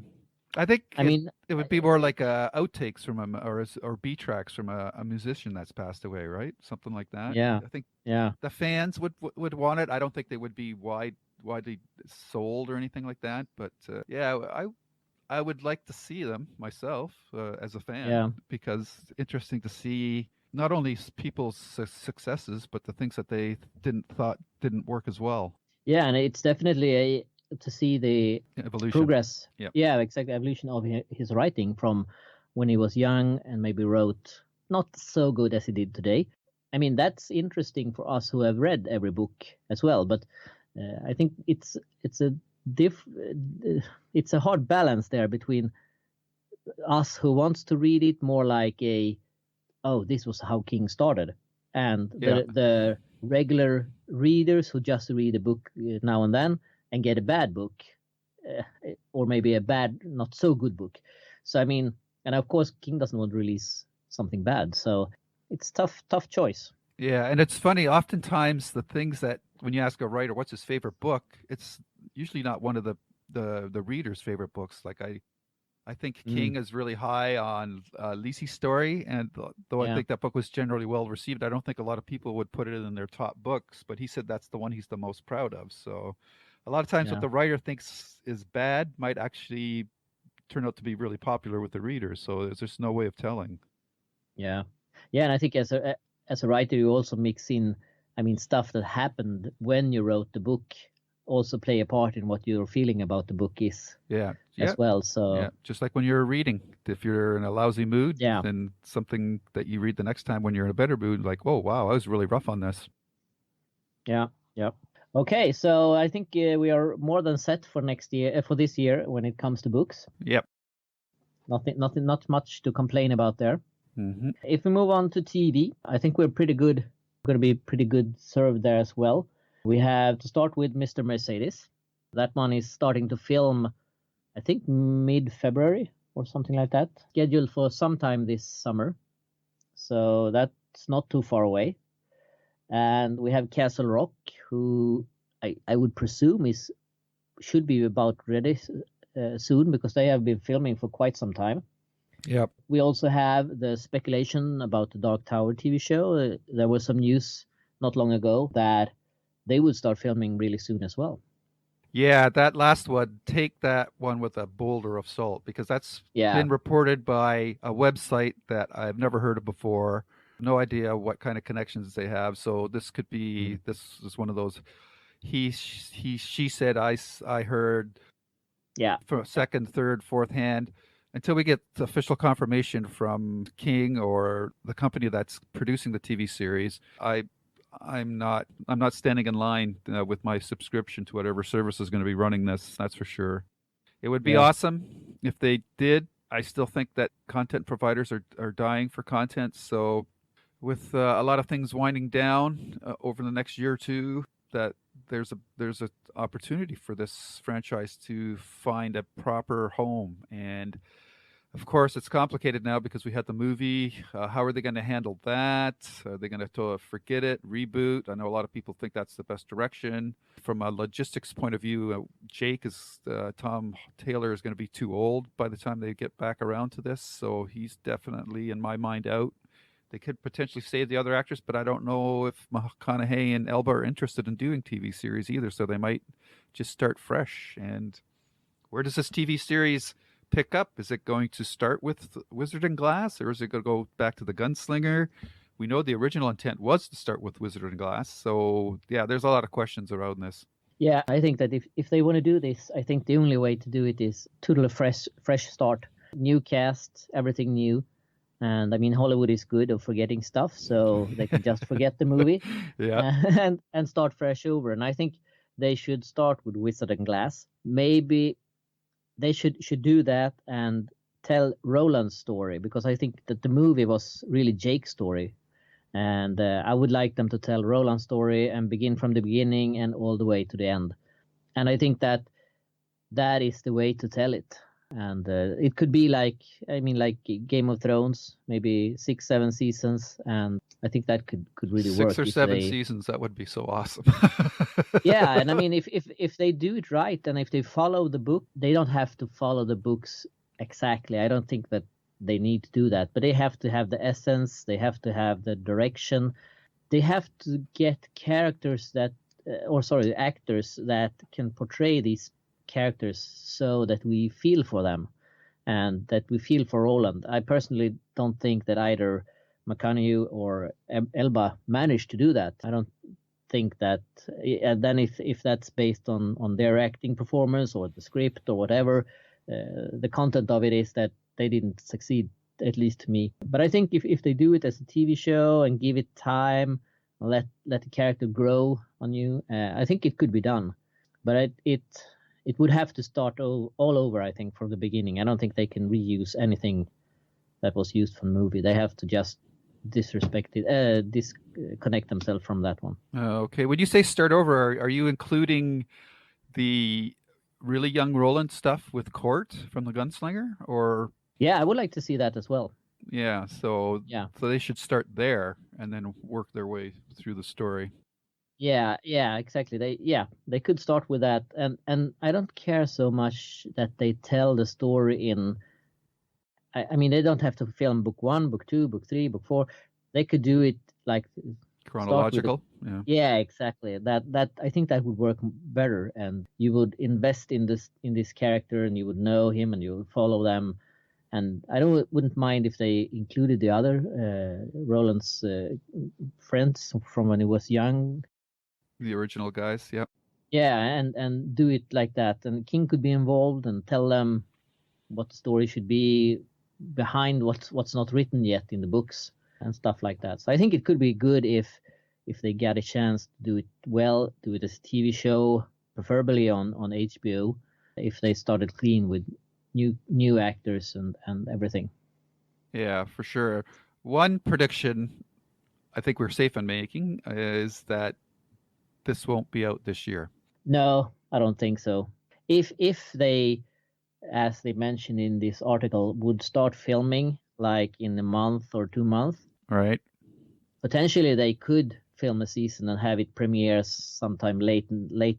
I think it would be more like outtakes from him or B tracks from a musician that's passed away, right? Something like that. Yeah. I think the fans would want it. I don't think they would be widely sold or anything like that. But I would like to see them myself as a fan, because it's interesting to see not only people's successes, but the things that they didn't work as well. Yeah, and it's definitely to see the Evolution. progress. Yep. Yeah, exactly. Evolution of his writing from when he was young and maybe wrote not so good as he did today. I mean, that's interesting for us who have read every book as well. But I think it's a hard balance there between us who wants to read it more like this was how King started, and the regular readers who just read a book now and then and get a bad book, or maybe a bad, not so good book. So I mean, and of course King doesn't want to release something bad, so it's tough choice. Yeah, and it's funny, oftentimes the things that when you ask a writer what's his favorite book, it's usually not one of the reader's favorite books. Like I think King is really high on Lisey's story, and though I think that book was generally well received, I don't think a lot of people would put it in their top books, but he said that's the one he's the most proud of. So a lot of times what the writer thinks is bad might actually turn out to be really popular with the readers. So there's just no way of telling. Yeah, and I think as a writer, you also mix in, I mean, stuff that happened when you wrote the book also play a part in what your feeling about the book is. As well. So just like when you're reading, if you're in a lousy mood, then something that you read the next time when you're in a better mood, like, oh wow, I was really rough on this. Yeah. Okay, so I think we are more than set for next year, for this year when it comes to books. Yep. Not much to complain about there. Mm-hmm. If we move on to TV, I think we're pretty good. We're going to be pretty good served there as well. We have to start with Mr. Mercedes. That one is starting to film, I think, mid-February or something like that. Scheduled for sometime this summer. So that's not too far away. And we have Castle Rock, who I would presume should be about ready soon, because they have been filming for quite some time. Yep. We also have the speculation about the Dark Tower TV show. There was some news not long ago that they would start filming really soon as well. Yeah, that last one, take that one with a boulder of salt, because that's been reported by a website that I've never heard of before. No idea what kind of connections they have. So this could be, this is one of those, she said, I heard, from second, third, fourth hand. Until we get official confirmation from King or the company that's producing the TV series, I'm not standing in line with my subscription to whatever service is going to be running this. That's for sure. It would be awesome if they did. I still think that content providers are dying for content. So with a lot of things winding down over the next year or two, that there's a opportunity for this franchise to find a proper home. And of course, it's complicated now because we had the movie. How are they going to handle that? Are they going to forget it, reboot? I know a lot of people think that's the best direction. From a logistics point of view, Tom Taylor is going to be too old by the time they get back around to this. So he's definitely, in my mind, out. They could potentially save the other actors, but I don't know if McConaughey and Elba are interested in doing TV series either. So they might just start fresh. And where does this TV series pick up? Is it going to start with Wizard and Glass, or is it going to go back to the Gunslinger? We know the original intent was to start with Wizard and Glass. So yeah, there's a lot of questions around this. Yeah, I think that if they want to do this, I think the only way to do it is totally fresh start, new cast, everything new. And I mean, Hollywood is good at forgetting stuff, so they can just forget the movie and start fresh over. And I think they should start with Wizard and Glass. Maybe they should do that and tell Roland's story, because I think that the movie was really Jake's story. And I would like them to tell Roland's story and begin from the beginning and all the way to the end. And I think that is the way to tell it. And it could be like Game of Thrones, maybe 6-7 seasons. And I think that could really work. 6 or 7 seasons, that would be so awesome. Yeah, and I mean, if they do it right, and if they follow the book, they don't have to follow the books exactly. I don't think that they need to do that, but they have to have the essence. They have to have the direction. They have to get actors that can portray these characters so that we feel for them and that we feel for Roland. I personally don't think that either McConaughey or Elba managed to do that. I don't think that, and then if that's based on their acting performance or the script or whatever, the content of it is that they didn't succeed, at least to me. But I think if they do it as a TV show and give it time, let the character grow on you, I think it could be done. But it would have to start all over, I think, from the beginning. I don't think they can reuse anything that was used from the movie. They have to just disconnect themselves from that one. Okay. When you say start over, are you including the really young Roland stuff with Court from the Gunslinger, or? Yeah, I would like to see that as well. Yeah. So they should start there and then work their way through the story. Yeah, exactly. They could start with that, and I don't care so much that they tell the story in. I mean, they don't have to film book 1, book 2, book 3, book 4. They could do it like chronological. Yeah, exactly. That I think that would work better, and you would invest in this character, and you would know him, and you would follow them. And I wouldn't mind if they included the other Roland's friends from when he was young. The original guys, yep. Yeah, and do it like that. And King could be involved and tell them what the story should be behind what's not written yet in the books and stuff like that. So I think it could be good if they get a chance to do it well, do it as a TV show, preferably on HBO, if they started clean with new actors and everything. Yeah, for sure. One prediction I think we're safe in making is that this won't be out this year. No, I don't think so. If they, as they mentioned in this article, would start filming like in a month or 2 months, right? Potentially they could film a season and have it premiere sometime late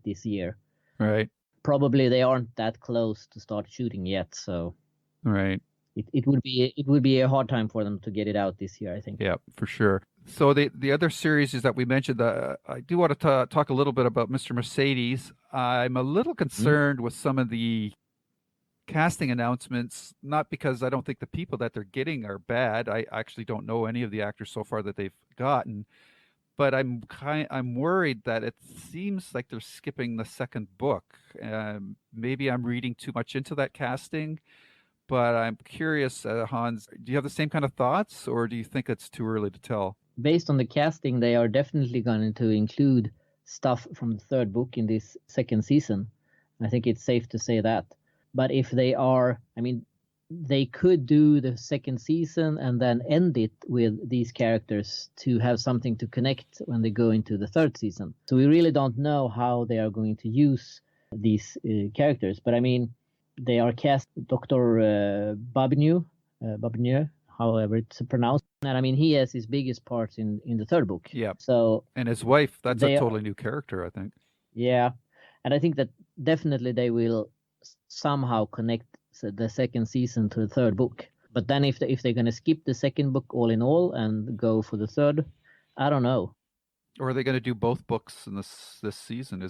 this year. Right. Probably they aren't that close to start shooting yet, so right. It would be a hard time for them to get it out this year, I think. Yeah, for sure. So the other series is that we mentioned. I do want to talk a little bit about Mr. Mercedes. I'm a little concerned with some of the casting announcements, not because I don't think the people that they're getting are bad. I actually don't know any of the actors so far that they've gotten, but I'm worried that it seems like they're skipping the second book. Maybe I'm reading too much into that casting, but I'm curious, Hans, do you have the same kind of thoughts, or do you think it's too early to tell? Based on the casting, they are definitely going to include stuff from the third book in this second season. I think it's safe to say that. But if they are, I mean, they could do the second season and then end it with these characters to have something to connect when they go into the third season. So we really don't know how they are going to use these characters. But I mean, they are cast Dr. Babineux, however it's pronounced. And I mean, he has his biggest parts in the third book. Yeah. So and his wife, that's a totally new character, I think. Yeah. And I think that definitely they will somehow connect the second season to the third book. But then if they're going to skip the second book all in all and go for the third, I don't know. Or are they going to do both books in this season?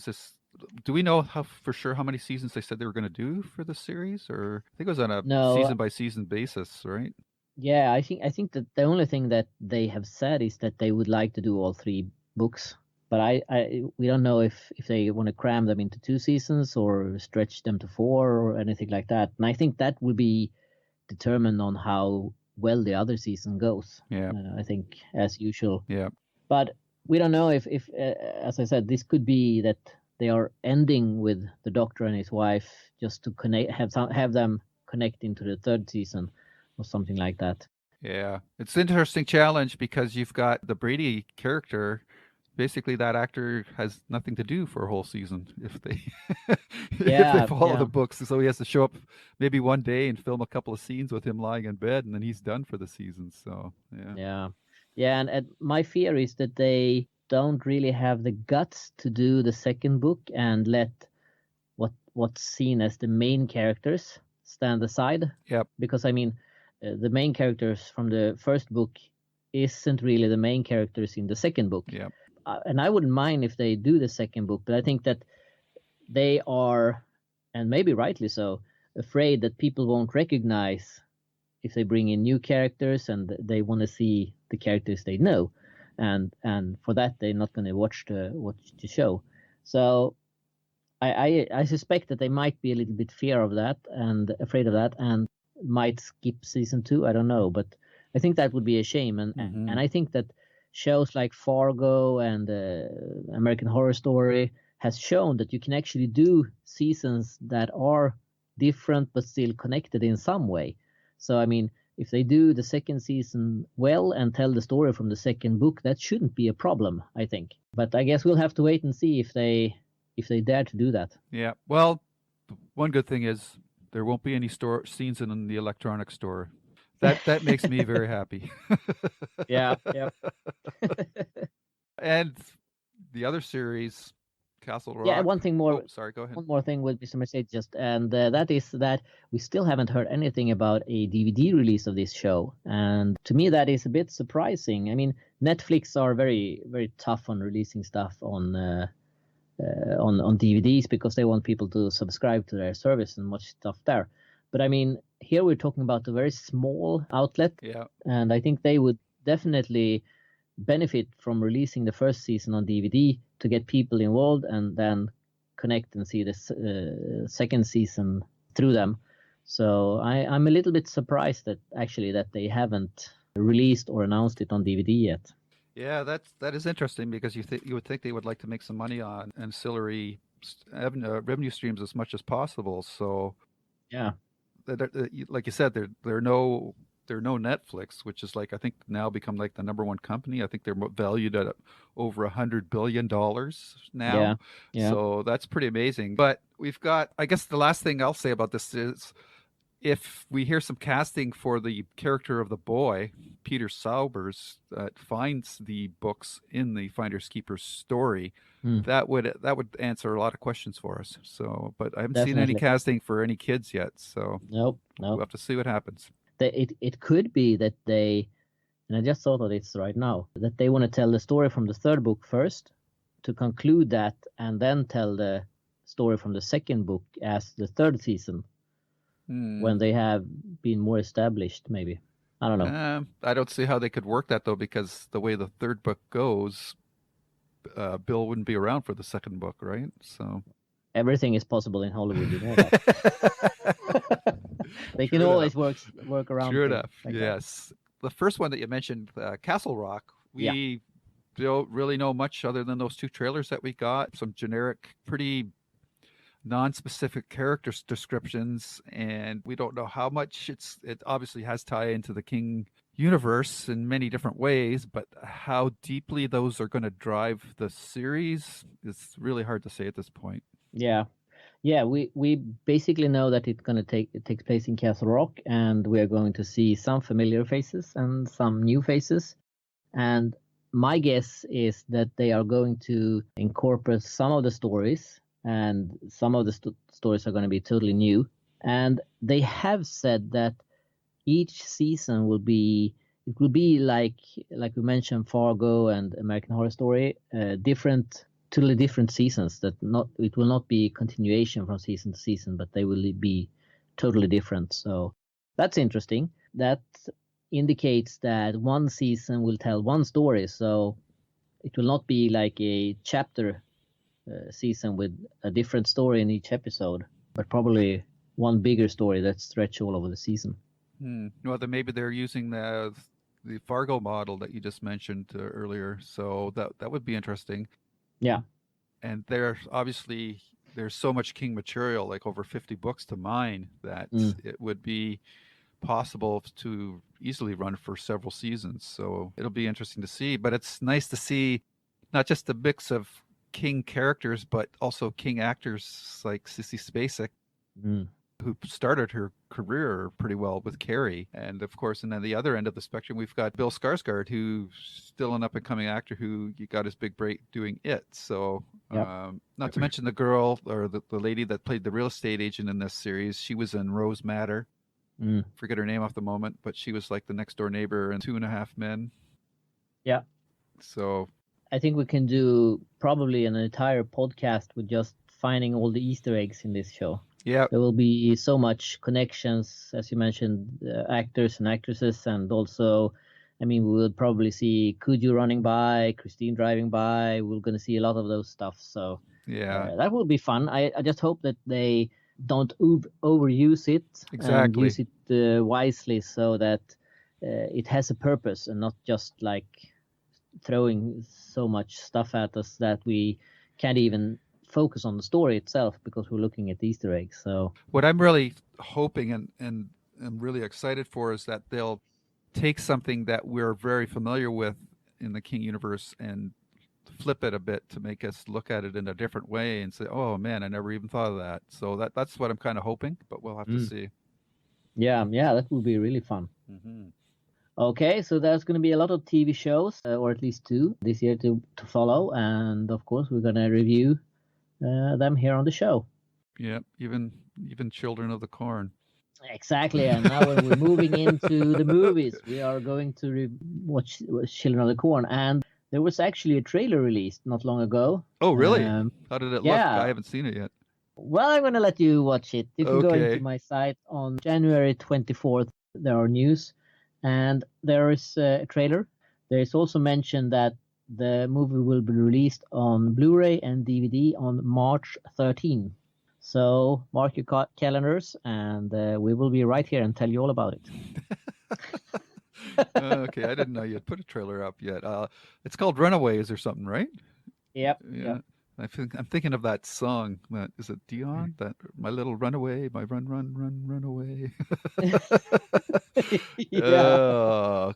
Do we know for sure how many seasons they said they were going to do for the series? Or I think it was on a season by season basis, right? Yeah, I think that the only thing that they have said is that they would like to do all 3 books. But we don't know if they want to cram them into 2 seasons or stretch them to 4 or anything like that. And I think that will be determined on how well the other season goes. Yeah. I think as usual. Yeah. But we don't know if as I said, this could be that they are ending with the Doctor and his wife just to have them connect into the third season or something like that. Yeah, it's an interesting challenge because you've got the Brady character. Basically, that actor has nothing to do for a whole season if they if they follow the books. So he has to show up maybe one day and film a couple of scenes with him lying in bed, and then he's done for the season. So yeah. And my fear is that they don't really have the guts to do the second book and let what's seen as the main characters stand aside. Yep. Because I mean, the main characters from the first book isn't really the main characters in the second book. Yep. And I wouldn't mind if they do the second book, but I think that they are, and maybe rightly so, afraid that people won't recognize if they bring in new characters and they want to see the characters they know. and for that they're not going to watch the show. So I suspect that they might be a little bit afraid of that, and might skip season 2. I don't know, but I think that would be a shame. And I think that shows like Fargo and American Horror Story has shown that you can actually do seasons that are different but still connected in some way. So I mean, if they do the second season well and tell the story from the second book, that shouldn't be a problem, I think. But I guess we'll have to wait and see if they dare to do that. Yeah. Well, one good thing is there won't be any scenes in the electronic store. That makes me very happy. Yeah. And the other series, Castle Rock. Yeah, one thing more. Oh, sorry, go ahead. One more thing with Mr. Mercedes, and that is that we still haven't heard anything about a DVD release of this show, and to me that is a bit surprising. I mean, Netflix are very, very tough on releasing stuff on DVDs because they want people to subscribe to their service and watch stuff there. But I mean, here we're talking about a very small outlet, and I think they would definitely benefit from releasing the first season on DVD to get people involved and then connect and see the second season through them. So I'm a little bit surprised that they haven't released or announced it on DVD yet. Yeah, that is interesting because you would think they would like to make some money on ancillary revenue streams as much as possible. So yeah, like you said, they're no Netflix, which is like I think now become like the number one company. I think they're valued at over $100 billion now. Yeah. So that's pretty amazing. But we've got, I guess the last thing I'll say about this is, if we hear some casting for the character of the boy, Peter Saubers, that finds the books in the Finders Keepers story, that would answer a lot of questions for us. So, but I haven't seen any casting for any kids yet. So nope. We'll have to see what happens. It could be that they, and I just thought of this right now, that they want to tell the story from the third book first to conclude that, and then tell the story from the second book as the third season. When they have been more established, maybe. I don't know. I don't see how they could work that, though, because the way the third book goes, Bill wouldn't be around for the second book, right? So everything is possible in Hollywood, you know that. They can always work around. Sure enough, like yes. That. The first one that you mentioned, Castle Rock, we don't really know much other than those two trailers that we got. Some generic, pretty non-specific character descriptions, and we don't know how much it obviously has tie into the King universe in many different ways, but how deeply those are going to drive the series is really hard to say at this point. We basically know that it takes place in Castle Rock, and we're going to see some familiar faces and some new faces, and my guess is that they are going to incorporate some of the stories, and some of the stories are going to be totally new. And they have said that each season will be like we mentioned, Fargo and American Horror Story, totally different seasons. It will not be continuation from season to season, but they will be totally different. So that's interesting. That indicates that one season will tell one story. So it will not be like a chapter season with a different story in each episode, but probably one bigger story that stretch all over the season. Well, then maybe they're using the Fargo model that you just mentioned earlier, so that would be interesting. Yeah, and there's so much King material, like over 50 books to mine, that it would be possible to easily run for several seasons. So it'll be interesting to see. But it's nice to see not just a mix of King characters, but also King actors like Sissy Spacek, who started her career pretty well with Carrie. And of course, and then the other end of the spectrum, we've got Bill Skarsgård, who's still an up-and-coming actor who got his big break doing It. So not to mention the girl, or the lady that played the real estate agent in this series. She was in Rose Madder. Forget her name off the moment, but she was like the next door neighbor in 2.5 Men. Yeah. So I think we can do probably an entire podcast with just finding all the Easter eggs in this show. Yeah, there will be so much connections, as you mentioned, actors and actresses, and also I mean, we will probably see Kuju running by, Christine driving by. We're going to see a lot of those stuff. So Yeah, that will be fun. I just hope that they don't overuse it and exactly. use it wisely, so that it has a purpose and not just like throwing so much stuff at us that we can't even focus on the story itself because we're looking at Easter eggs. So What I'm really hoping and I'm really excited for is that they'll take something that we're very familiar with in the King universe and flip it a bit to make us look at it in a different way and say, "Oh man, I never even thought of that." So that's what I'm kind of hoping, but we'll have to see. yeah, that would be really fun. Mm-hmm. Okay, so there's going to be a lot of TV shows, or at least 2 this year to follow, and of course we're going to review them here on the show. Yeah, even Children of the Corn. Exactly, and now when we're moving into the movies, we are going to watch Children of the Corn, and there was actually a trailer released not long ago. Oh, really? How did it look? yeah. I haven't seen it yet. Well, I'm going to let you watch it. You can go Okay. into my site on January 24th. There are news, and there is a trailer. There is also mentioned that the movie will be released on Blu-ray and DVD on March 13. So mark your calendars, and we will be right here and tell you all about it. Okay, I didn't know you had put a trailer up yet. It's called Runaways or something, right? Yep. Yeah. I'm thinking of that song. Is it Dion? That My Little Runaway, my run away. Yeah.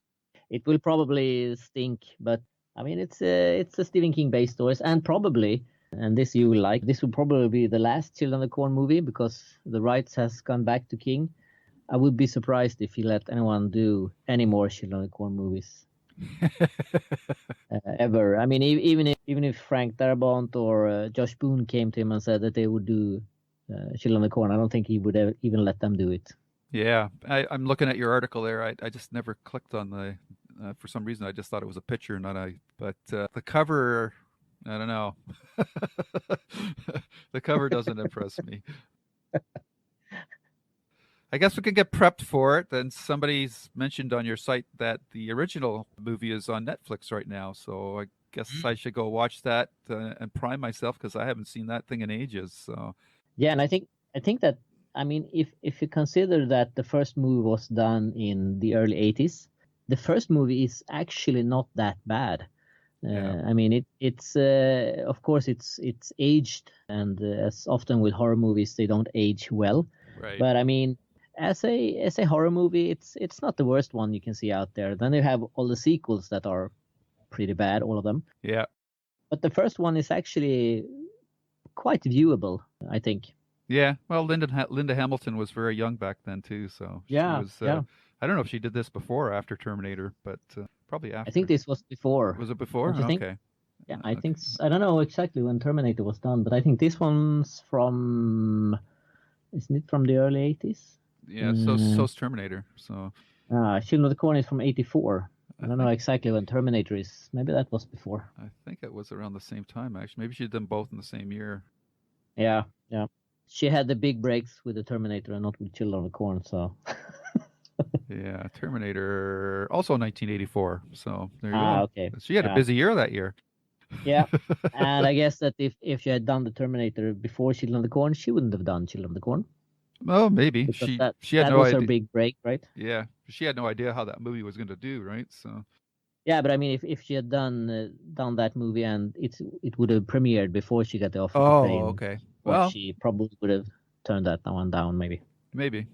It will probably stink, but I mean it's a Stephen King based stories, and probably, and this you will like, this will probably be the last Children of the Corn movie because the rights has gone back to King. I would be surprised if he let anyone do any more Children of the Corn movies. Ever. I mean, even if Frank Darabont or Josh Boone came to him and said that they would do Children of the Corn, I don't think he would even let them do it. Yeah, I'm looking at your article there. I just never clicked on the. For some reason, I just thought it was a picture, not a. But the cover, I don't know. The cover doesn't impress me. I guess we can get prepped for it. And somebody's mentioned on your site that the original movie is on Netflix right now. So I guess I should go watch that and prime myself because I haven't seen that thing in ages. So yeah, and I think that, I mean, if you consider that the first movie was done in the early 80s, the first movie is actually not that bad. Yeah. I mean, it's of course it's aged, and as often with horror movies, they don't age well. Right. But I mean, as a horror movie, it's not the worst one you can see out there. Then you have all the sequels that are pretty bad, all of them. Yeah. But the first one is actually quite viewable, I think. Yeah. Well, Linda Hamilton was very young back then too, so Yeah, she was. yeah. I don't know if she did this before or after Terminator, but probably after. I think this was before. Was it before? Don't you think? Okay. Yeah, I think I don't know exactly when Terminator was done, but I think this one's from. Isn't it from the early 80s? Yeah, so's Terminator. So. Children of the Corn is from 84. I don't know exactly when Terminator is. Maybe that was before. I think it was around the same time, actually. Maybe she did them both in the same year. Yeah. She had the big breaks with the Terminator and not with Children of the Corn, so. Yeah, Terminator, also 1984. So there you go. Okay. She had a busy year that year. Yeah, and I guess that if she had done the Terminator before Children of the Corn, she wouldn't have done Children of the Corn. Well, maybe Because she had that no was idea. her big break, right? Yeah, she had no idea how that movie was going to do, right? So. Yeah, but I mean, if she had done that movie and it would have premiered before she got the offer to play, Okay. Well, she probably would have turned that one down, maybe. Maybe,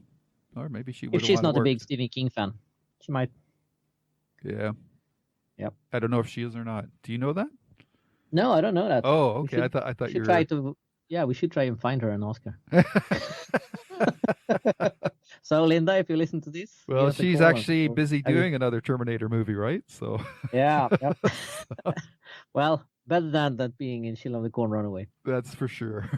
or maybe she would. If she's not a big Stephen King fan, she might. Yeah. Yep. I don't know if she is or not. Do you know that? No, I don't know that. Oh, okay. I thought you were. Yeah, we should try and find her an Oscar. So, Linda, if you listen to this, well, she's actually busy doing another Terminator movie, right? So. Yeah. Yep. Well, better than that being in Children of the Corn Runaway. That's for sure.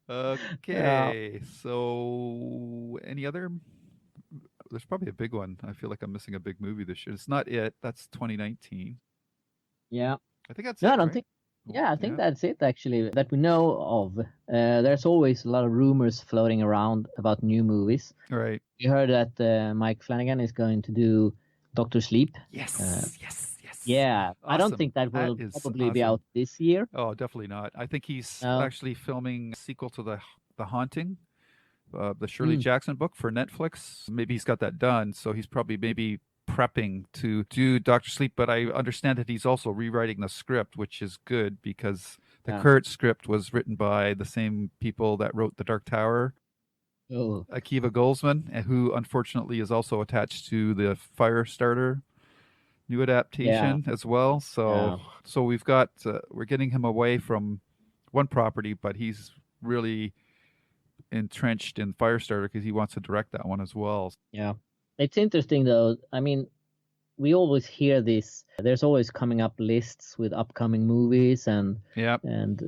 Okay. Yeah. So, any other? There's probably a big one. I feel like I'm missing a big movie this year. It's not It. That's 2019. Yeah. I think that's. No, it, I don't right? think. Yeah, I think that's it actually that we know of. There's always a lot of rumors floating around about new movies. Right. You heard that Mike Flanagan is going to do Doctor Sleep. Yes. Yes. Yeah, I don't Awesome. think that will is probably be awesome. out this year. Oh, definitely not. I think he's No. actually filming a sequel to the Haunting, the Shirley Jackson book for Netflix. Maybe he's got that done, so he's probably maybe prepping to do Doctor Sleep. But I understand that he's also rewriting the script, which is good because the current script was written by the same people that wrote The Dark Tower. Oh. Akiva Goldsman, who unfortunately is also attached to the Firestarter new adaptation as well. So we've got we're getting him away from one property, but he's really entrenched in Firestarter because he wants to direct that one as well. Yeah, it's interesting though. I mean, we always hear this. There's always coming up lists with upcoming movies and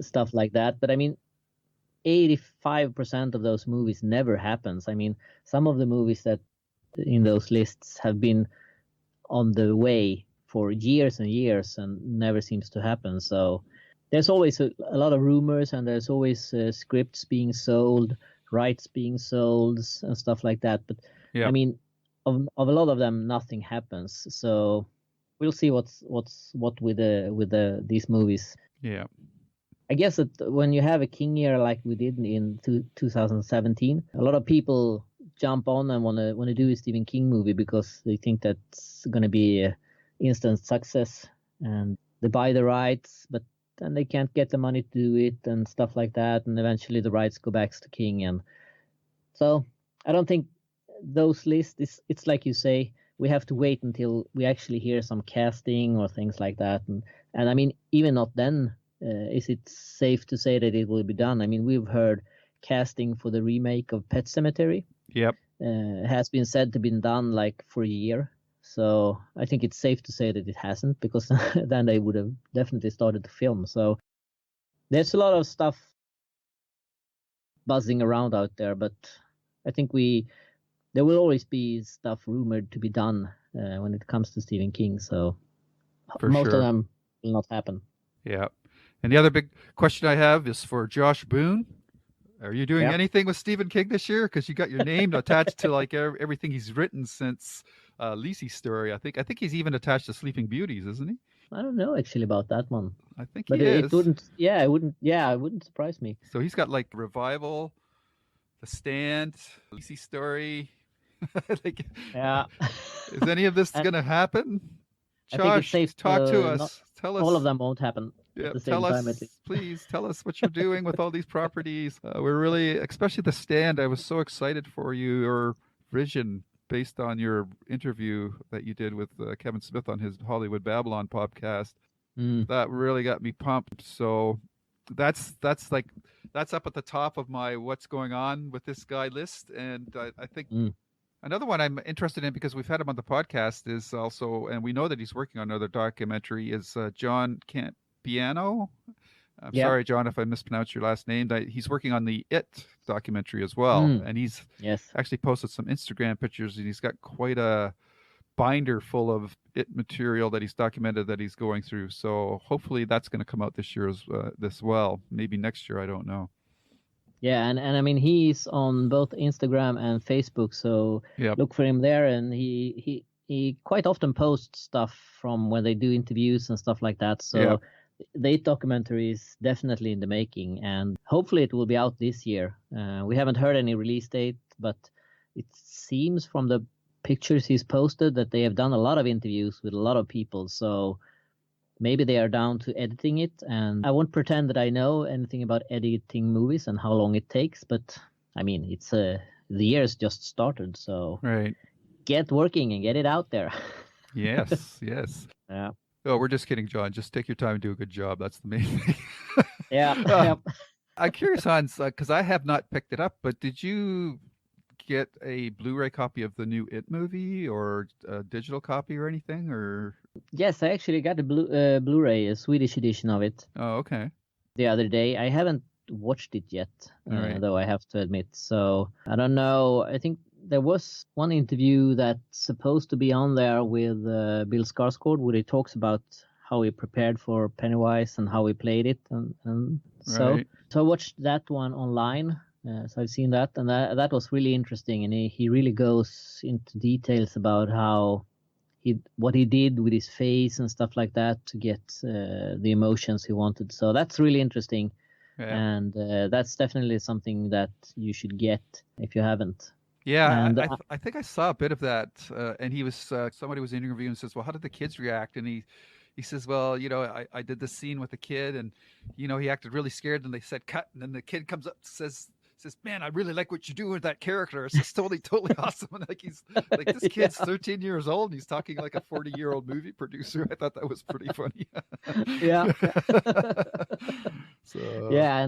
stuff like that. But I mean, 85% of those movies never happens. I mean, some of the movies that in those lists have been on the way for years and years and never seems to happen. So there's always a lot of rumors, and there's always scripts being sold, rights being sold, and stuff like that. But I mean, of a lot of them, nothing happens. So we'll see what's what with these movies. Yeah. I guess that when you have a King year like we did in 2017, a lot of people jump on and want to do a Stephen King movie because they think that's going to be an instant success, and they buy the rights, but then they can't get the money to do it and stuff like that, and eventually the rights go back to King. And so I don't think those lists, it's like you say, we have to wait until we actually hear some casting or things like that, and I mean, even not then is it safe to say that it will be done. I mean, we've heard casting for the remake of Pet Sematary has been said to be done like for a year. So I think it's safe to say that it hasn't, because then they would have definitely started to film. So there's a lot of stuff buzzing around out there, but I think there will always be stuff rumored to be done when it comes to Stephen King. So most of them will not happen. Yeah. And the other big question I have is for Josh Boone. Are you doing anything with Stephen King this year? Because you got your name attached to like everything he's written since Lisey's story. I think he's even attached to Sleeping Beauties, isn't he? I don't know actually about that one. I think but he is. It wouldn't. Yeah, it wouldn't. Yeah, it wouldn't surprise me. So he's got like Revival, The Stand, Lisey's story. Like, is any of this going to happen? Josh, talk to us. Tell us. All of them won't happen. Yeah, tell us, please tell us what you're doing with all these properties. We're really, especially The Stand. I was so excited for your vision based on your interview that you did with Kevin Smith on his Hollywood Babylon podcast. That really got me pumped. So that's up at the top of my what's going on with this guy list. And I think another one I'm interested in, because we've had him on the podcast, is also, and we know that he's working on another documentary, is John Campiano. I'm sorry, John, if I mispronounced your last name. He's working on the It documentary as well. And he's actually posted some Instagram pictures, and he's got quite a binder full of It material that he's documented that he's going through. So hopefully that's going to come out this year as well. Maybe next year, I don't know. Yeah, and I mean, he's on both Instagram and Facebook, so look for him there. And he quite often posts stuff from when they do interviews and stuff like that. So the It documentary is definitely in the making, and hopefully it will be out this year. We haven't heard any release date, but it seems from the pictures he's posted that they have done a lot of interviews with a lot of people. So maybe they are down to editing it, and I won't pretend that I know anything about editing movies and how long it takes, but I mean, it's the year's just started, so get working and get it out there. Yes. Yeah. Oh, we're just kidding, John. Just take your time and do a good job. That's the main thing. I'm curious, Hans, because I have not picked it up, but did you get a Blu-ray copy of the new It movie, or a digital copy or anything? Or yes, I actually got a Blu-ray, a Swedish edition of it. Oh, okay. The other day. I haven't watched it yet, though, I have to admit. So I don't know. I think there was one interview that's supposed to be on there with Bill Skarsgård, where he talks about how he prepared for Pennywise and how he played it, and so Right. so I watched that one online. So I've seen that, and that was really interesting. And he really goes into details about how what he did with his face and stuff like that to get the emotions he wanted. So that's really interesting, Yeah. and that's definitely something that you should get if you haven't. Yeah, And I think I saw a bit of that, and he was somebody was interviewing and says, "Well, how did the kids react?" And he says, "Well, I did this scene with the kid, and he acted really scared, and they said cut, and then the kid comes up says, man, I really like what you do with that character. It's just totally awesome." And like he's like this kid's 13 years old, and he's talking like a 40-year-old movie producer. I thought that was pretty funny. Yeah. So Yeah,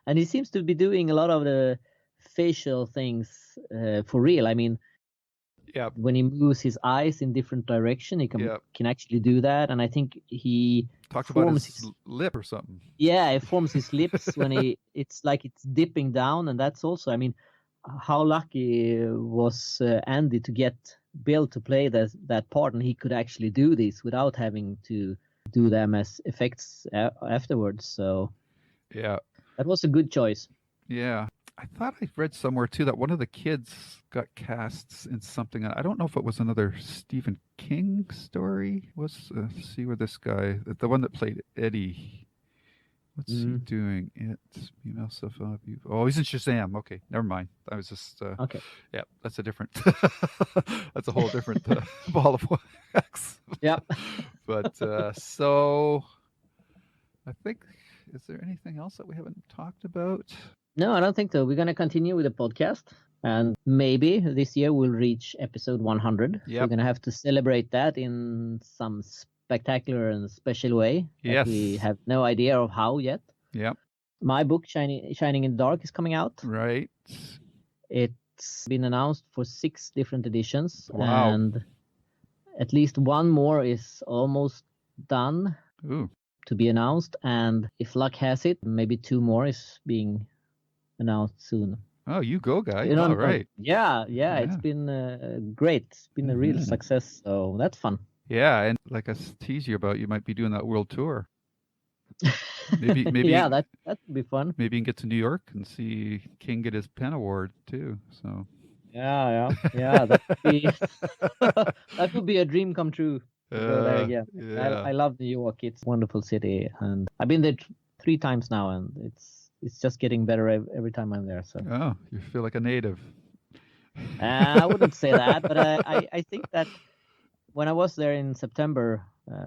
and he seems to be doing a lot of the facial things for real. I mean, yeah, when he moves his eyes in different direction, he Yeah. can actually do that. And I think he talked about forms his lip or something. yeah, he forms his lips when it's like it's dipping down, and that's also, I mean, how lucky was Andy to get Bill to play that part, and he could actually do this without having to do them as effects afterwards. So Yeah. that was a good choice. Yeah. I thought I read somewhere too that one of the kids got cast in something. I don't know if it was another Stephen King story. Let's see where this guy, the one that played Eddie, what's he doing? It's female stuff. Oh, he's in Shazam. Okay, never mind. I was just Okay. Yeah, that's a different. That's a whole different ball of wax. Yeah. But so I think, is there anything else that we haven't talked about? No, I don't think so. We're going to continue with the podcast, and maybe this year we'll reach episode 100. Yep. We're going to have to celebrate that in some spectacular and special way. Yes. We have no idea of how yet. Yep. My book, Shining in the Dark, is coming out. Right. It's been announced for 6 different editions. Wow. And at least one more is almost done Ooh. to be announced. And if luck has it, maybe 2 more is being announced soon. Oh, you go, guy. You know, All right. Yeah. It's been great. It's been a real success. So that's fun. Yeah, and like I teased you about, you might be doing that world tour. Maybe yeah, that would be fun. Maybe you can get to New York and see King get his pen award too. So yeah, that would be that would be a dream come true. To go there again. Yeah. I love New York. It's a wonderful city, and I've been there 3 times now, and it's just getting better every time I'm there. So Oh, you feel like a native. I wouldn't say that, but I think that when I was there in September,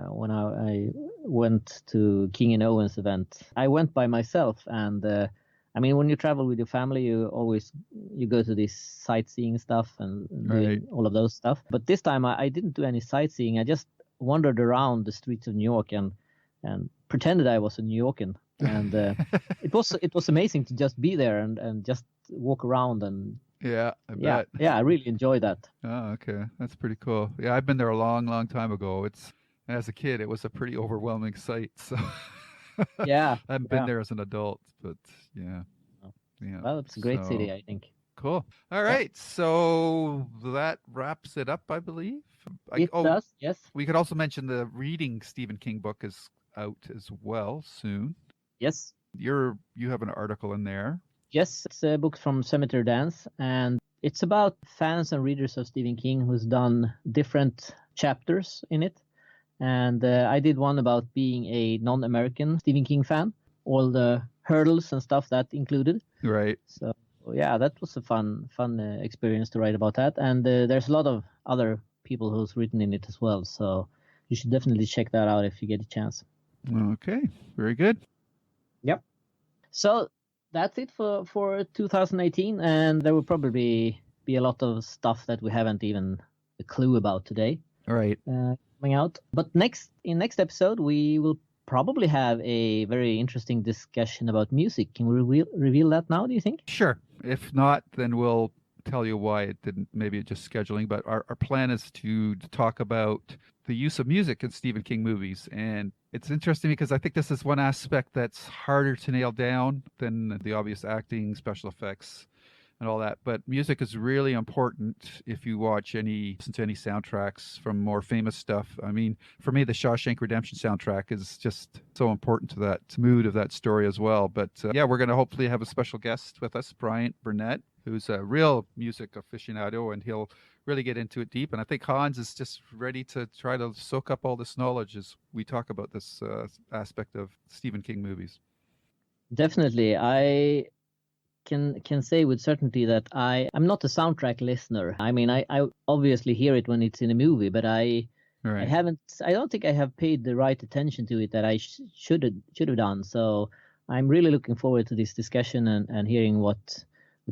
when I went to King and Owen's event, I went by myself. And I mean, when you travel with your family, you go to this sightseeing stuff and doing all of those stuff. But this time I didn't do any sightseeing. I just wandered around the streets of New York and pretended I was a New Yorker. And it was amazing to just be there and just walk around and Yeah, I bet. I really enjoyed that. Oh, okay. That's pretty cool. Yeah, I've been there a long, long time ago. As a kid, it was a pretty overwhelming sight. So Yeah. I haven't been there as an adult, but yeah. Yeah. Well, it's a great city, I think. Cool. All right. So that wraps it up, I believe. It does, yes. We could also mention the Reading Stephen King book is out as well soon. Yes. You have an article in there. Yes, it's a book from Cemetery Dance, and it's about fans and readers of Stephen King who's done different chapters in it. And I did one about being a non-American Stephen King fan, all the hurdles and stuff that included. Right. So yeah, that was a fun experience to write about that. And there's a lot of other people who's written in it as well. So you should definitely check that out if you get a chance. Okay, very good. Yep. So that's it for 2018, and there will probably be a lot of stuff that we haven't even a clue about today. All right. Coming out. But next episode, we will probably have a very interesting discussion about music. Can we reveal that now, do you think? Sure. If not, then we'll tell you why it didn't. Maybe it's just scheduling. But our plan is to talk about the use of music in Stephen King movies. And it's interesting because I think this is one aspect that's harder to nail down than the obvious acting, special effects, and all that. But music is really important if you listen to any soundtracks from more famous stuff. I mean, for me, the Shawshank Redemption soundtrack is just so important to that mood of that story as well. But yeah, we're going to hopefully have a special guest with us, Bryant Burnett, who's a real music aficionado, and he'll really get into it deep. And I think Hans is just ready to try to soak up all this knowledge as we talk about this aspect of Stephen King movies. Definitely. I can say with certainty that I'm not a soundtrack listener. I mean, I obviously hear it when it's in a movie, but I don't think I have paid the right attention to it that I should have done. So I'm really looking forward to this discussion and hearing what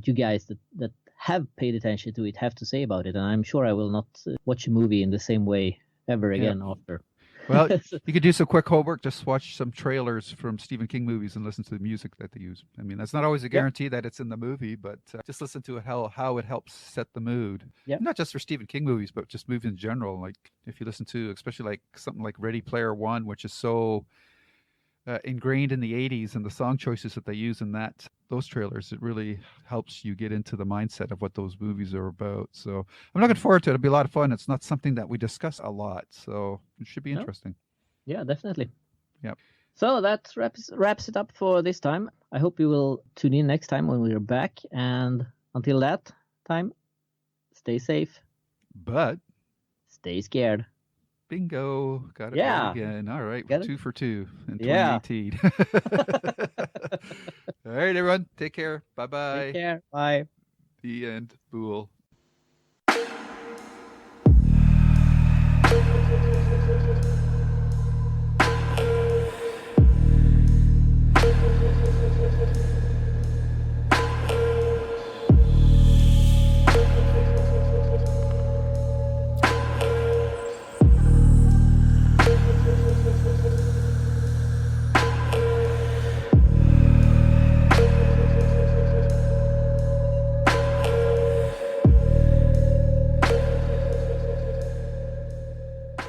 you guys that have paid attention to it have to say about it. And I'm sure I will not watch a movie in the same way ever again after. Well, you could do some quick homework. Just watch some trailers from Stephen King movies and listen to the music that they use. I mean, that's not always a guarantee that it's in the movie, but just listen to it, how it helps set the mood. Yeah. Not just for Stephen King movies, but just movies in general. Like if you listen to, especially like something like Ready Player One, which is so ingrained in the 80s, and the song choices that they use in those trailers, it really helps you get into the mindset of what those movies are about. So I'm looking forward to it. It'll be a lot of fun. It's not something that we discuss a lot, so it should be interesting. Yeah, definitely. Yep. So that wraps it up for this time. I hope you will tune in next time when we're back, and until that time, stay safe, but stay scared. Bingo. Got it Yeah. right again. All right. Got We're it? 2 for 2 in Yeah. 2018. All right, everyone. Take care. Bye-bye. Take care. Bye. The end. Bool.